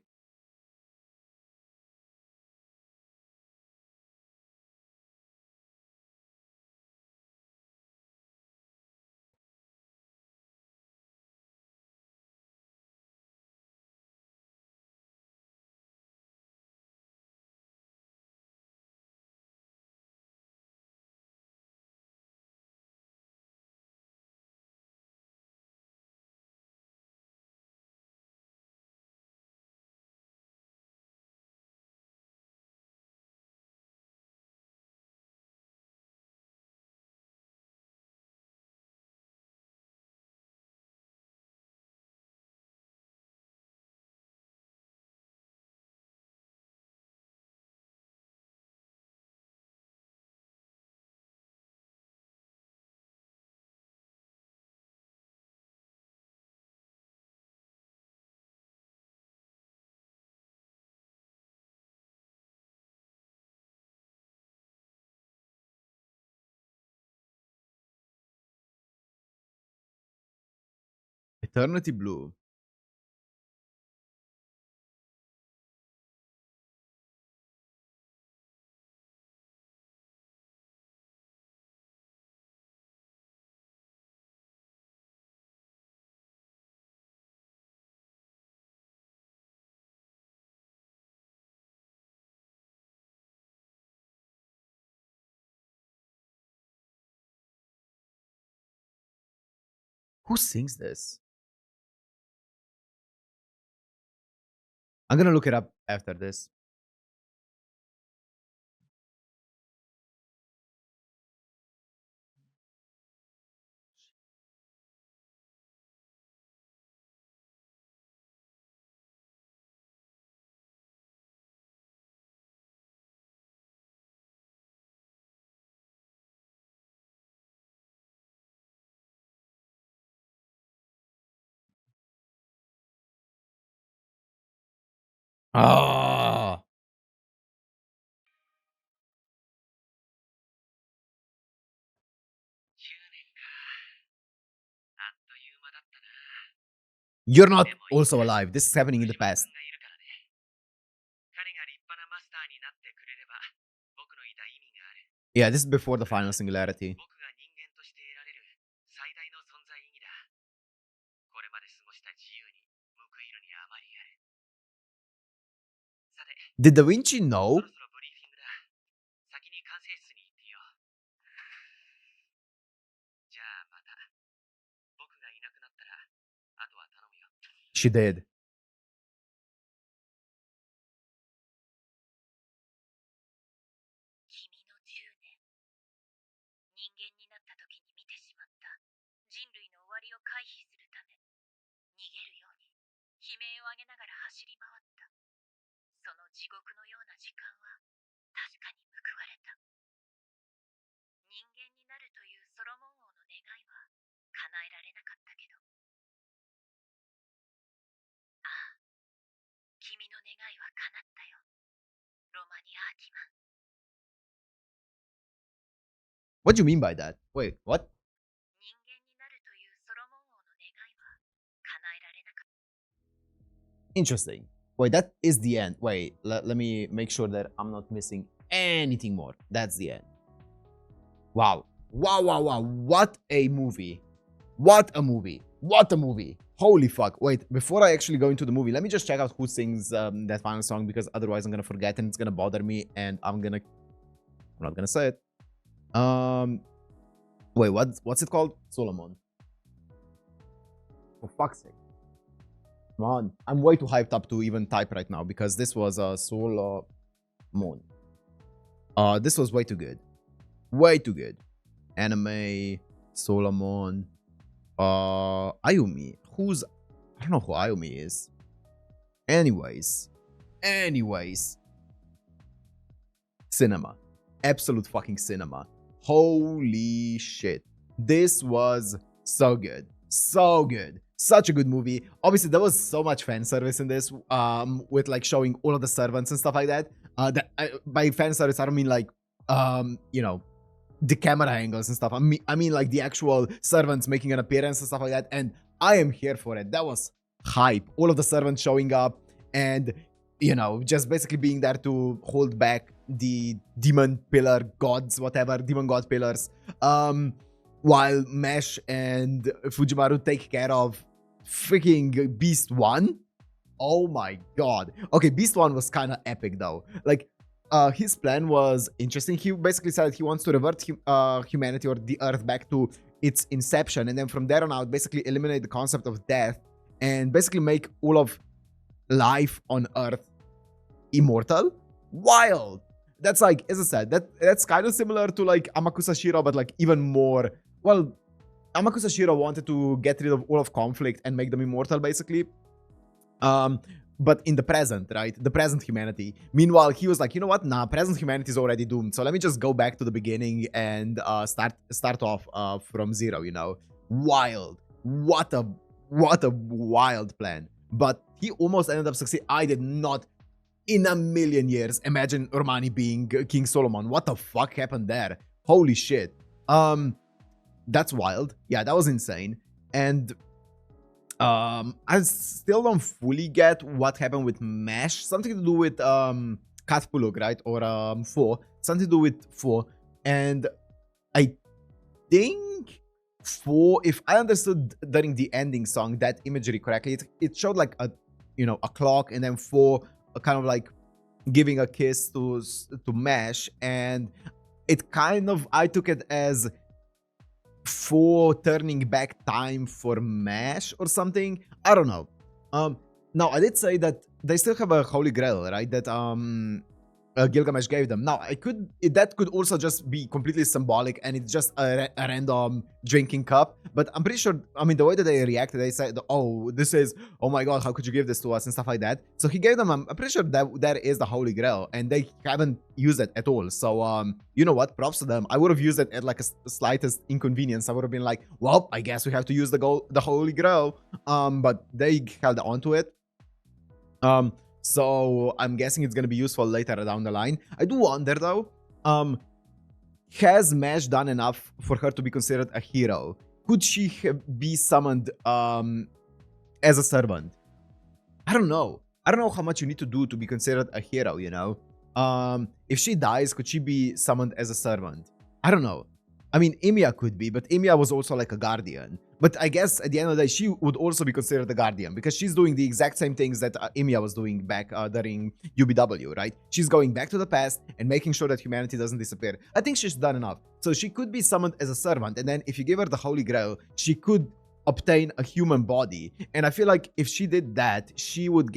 Eternity Blue. Who sings this? I'm gonna look it up after this. Ah. You're not also alive. This is happening in the past. Yeah, this is before the final singularity. Did Da Vinci know? She did. 君の10年。人間になった時に見てしまった人類の終わりを回避するため、逃げるように悲鳴を上げながら走り回った。その地獄のような時間は確かに報われた。人間になるというソロモン王の願いは叶えられなかったけど。ああ、君の願いは叶ったよ。ロマニアーティマン。 What do you mean by that? Wait, what? 人間になるというソロモン王の願いは叶えられなかった。 Interesting. Wait, that is the end. Wait, let me make sure that I'm not missing anything more. That's the end. Wow. Wow, wow, wow. What a movie. What a movie. What a movie. Holy fuck. Wait, before I actually go into the movie, let me just check out who sings that final song, because otherwise I'm gonna forget and it's gonna bother me and I'm not gonna say it. Wait, what's it called? Solomon. For fuck's sake. Come on. I'm way too hyped up to even type right now, because this was a Solomon. This was way too good. Way too good. Anime, Solomon, Ayumi. I don't know who Ayumi is. Anyways. Cinema. Absolute fucking cinema. Holy shit. This was so good. So good. Such a good movie. Obviously, there was so much fan service in this, with like showing all of the servants and stuff like that. By fan service, I don't mean like, you know, the camera angles and stuff. I mean like the actual servants making an appearance and stuff like that. And I am here for it. That was hype. All of the servants showing up and, you know, just basically being there to hold back the demon pillar gods, whatever, demon god pillars. While Mesh and Fujimaru take care of freaking Beast 1. Oh my god. Okay, Beast 1 was kind of epic though. Like, his plan was interesting. He basically said he wants to revert humanity or the Earth back to its inception, and then from there on out, basically eliminate the concept of death and basically make all of life on Earth immortal. Wild. That's like, as I said, that's kind of similar to like Amakusa Shiro, but like even more. Well, Amakusa Shiro wanted to get rid of all of conflict and make them immortal, basically. But in the present, right? The present humanity. Meanwhile, he was like, you know what? Nah, present humanity is already doomed. So let me just go back to the beginning and start off from zero, you know? Wild. What a wild plan. But he almost ended up succeeding. I did not in a million years imagine Ormani being King Solomon. What the fuck happened there? Holy shit. That's wild. Yeah, that was insane. And I still don't fully get what happened with Mesh. Something to do with Katpuluk, right? Or 4. Something to do with 4. And I think 4, if I understood during the ending song that imagery correctly, it showed like a, you know, a clock, and then 4 kind of like giving a kiss to Mesh, and it kind of, I took it as 4 turning back time for Mesh or something. I don't know. Now I did say that they still have a Holy Grail, right? That Gilgamesh gave them. Now that could also just be completely symbolic, and it's just a random drinking cup. But I'm pretty sure, I mean, the way that they reacted, they said, oh, this is, oh my god, how could you give this to us and stuff like that. So he gave them, I'm pretty sure that is the Holy Grail, and they haven't used it at all. So you know what, props to them. I would have used it at like a slightest inconvenience. I would have been like, well, I guess we have to use the Holy Grail. But they held on to it. So I'm guessing it's going to be useful later down the line. I do wonder though, has Mesh done enough for her to be considered a hero? Could she be summoned as a servant? I don't know. I don't know how much you need to do to be considered a hero, you know? If she dies, could she be summoned as a servant? I don't know. I mean, Emiya could be, but Emiya was also like a guardian. But I guess at the end of the day, she would also be considered a guardian because she's doing the exact same things that Emiya was doing back during UBW, right? She's going back to the past and making sure that humanity doesn't disappear. I think she's done enough. So she could be summoned as a servant, and then if you give her the Holy Grail, she could obtain a human body. And I feel like if she did that, she wouldn't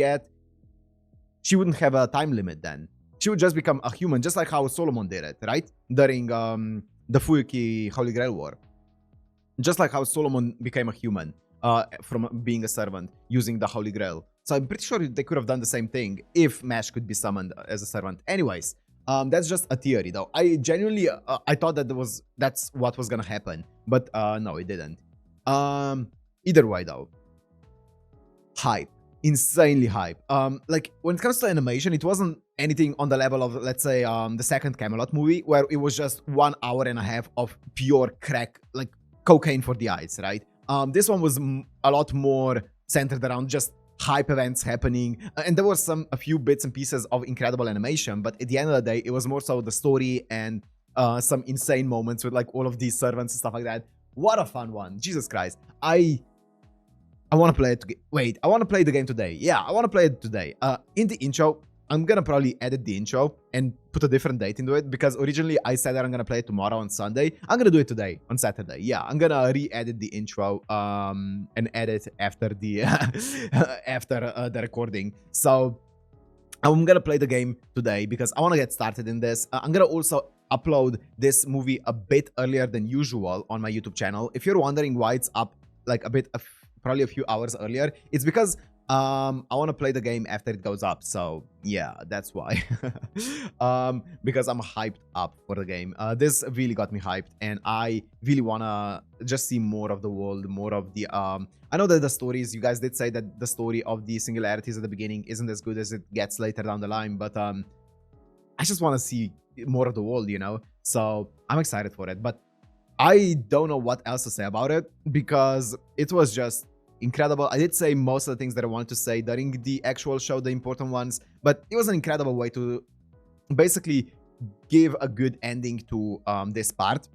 have a time limit then. She would just become a human, just like how Solomon did it, right? During the Fuyuki Holy Grail War. Just like how Solomon became a human from being a servant using the Holy Grail. So I'm pretty sure they could have done the same thing if Mesh could be summoned as a servant. Anyways, that's just a theory though. I genuinely, I thought that that's what was gonna happen. But no, it didn't. Either way though. Hype. Insanely hype. Like when it comes to animation, it wasn't anything on the level of, let's say, the second Camelot movie, where it was just 1.5 hours of pure crack, like cocaine for the eyes, right? This one was a lot more centered around just hype events happening, and there were a few bits and pieces of incredible animation, but at the end of the day, it was more so the story and some insane moments with like all of these servants and stuff like that. What a fun one. Jesus Christ. I want to play it. Wait, I want to play the game today. Yeah, I want to play it today. In the intro, I'm gonna probably edit the intro and put a different date into it, because originally I said that I'm gonna play it tomorrow on Sunday. I'm gonna do it today on Saturday. Yeah, I'm gonna re-edit the intro and edit after the after the recording. So I'm gonna play the game today because I want to get started in this. I'm gonna also upload this movie a bit earlier than usual on my YouTube channel. If you're wondering why it's up like probably a few hours earlier, it's because I want to play the game after it goes up. So yeah, that's why. Because I'm hyped up for the game. This really got me hyped, and I really wanna just see more of the world, more of the I know that the stories, you guys did say that the story of the singularities at the beginning isn't as good as it gets later down the line, but I just want to see more of the world, you know? So I'm excited for it, but I don't know what else to say about it because it was just incredible. I did say most of the things that I wanted to say during the actual show, the important ones, but it was an incredible way to basically give a good ending to this part.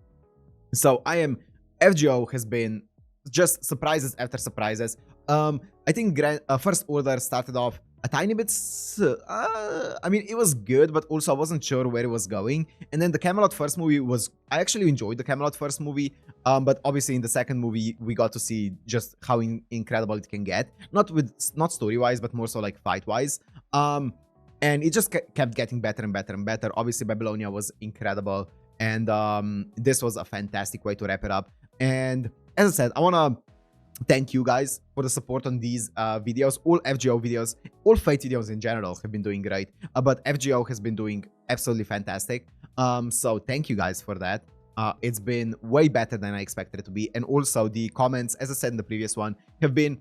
So FGO has been just surprises after surprises. I think First Order started off a tiny bit. I mean, it was good, but also I wasn't sure where it was going. And then the Camelot first movie I actually enjoyed the Camelot first movie. But obviously in the second movie, we got to see just how incredible it can get. Not story-wise, but more so like fight-wise. And it just kept getting better and better and better. Obviously, Babylonia was incredible. And this was a fantastic way to wrap it up. And as I said, I want to thank you guys for the support on these videos. All FGO videos, all Fate videos in general have been doing great. But FGO has been doing absolutely fantastic. So thank you guys for that. It's been way better than I expected it to be. And also the comments, as I said in the previous one, have been,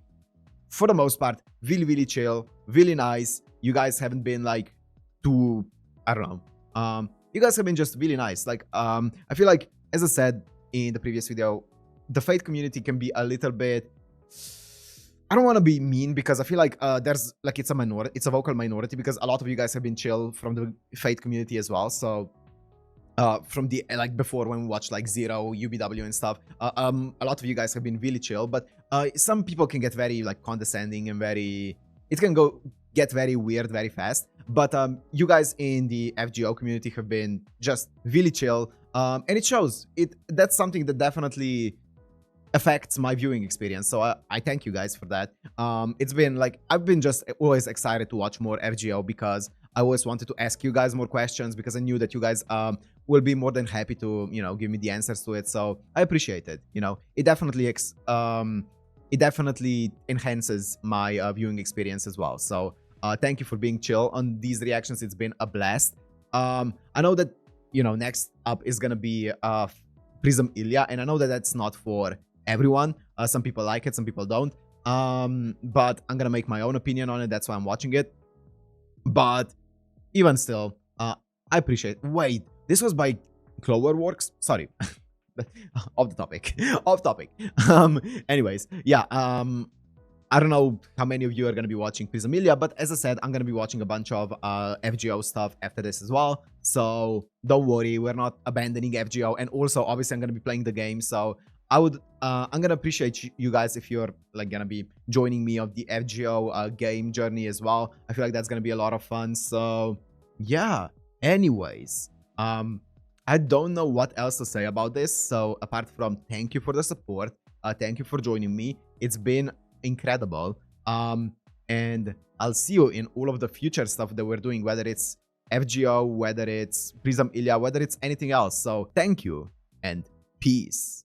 for the most part, really, really chill, really nice. You guys haven't been like too, I don't know. You guys have been just really nice. Like, I feel like, as I said in the previous video, the Fate community can be a little bit, I don't want to be mean because I feel like there's like it's a vocal minority because a lot of you guys have been chill from the Fate community as well. So from the like before when we watched like Zero, UBW and stuff, a lot of you guys have been really chill, but some people can get very like condescending and it can get very weird very fast. But you guys in the FGO community have been just really chill, and it shows. That's something that definitely affects my viewing experience. So I thank you guys for that. It's been like, I've been just always excited to watch more FGO because I always wanted to ask you guys more questions because I knew that you guys will be more than happy to, you know, give me the answers to it. So I appreciate it. You know, it definitely enhances my viewing experience as well. So thank you for being chill on these reactions. It's been a blast. I know that, you know, next up is gonna be Prism Ilya, and I know that that's not for everyone. Some people like it, some people don't. But I'm gonna make my own opinion on it. That's why I'm watching it. But even still, I appreciate. Wait, this was by Cloverworks. Sorry, off the topic. Off topic. Anyways, yeah. I don't know how many of you are going to be watching Prism Ilya, but as I said, I'm going to be watching a bunch of FGO stuff after this as well. So don't worry, we're not abandoning FGO. And also, obviously, I'm going to be playing the game. So I'm going to appreciate you guys if you're like going to be joining me on the FGO game journey as well. I feel like that's going to be a lot of fun. So yeah, anyways, I don't know what else to say about this. So apart from thank you for the support, thank you for joining me. It's been incredible, and I'll see you in all of the future stuff that we're doing, whether it's FGO, whether it's Prism Ilya, whether it's anything else. So thank you and peace.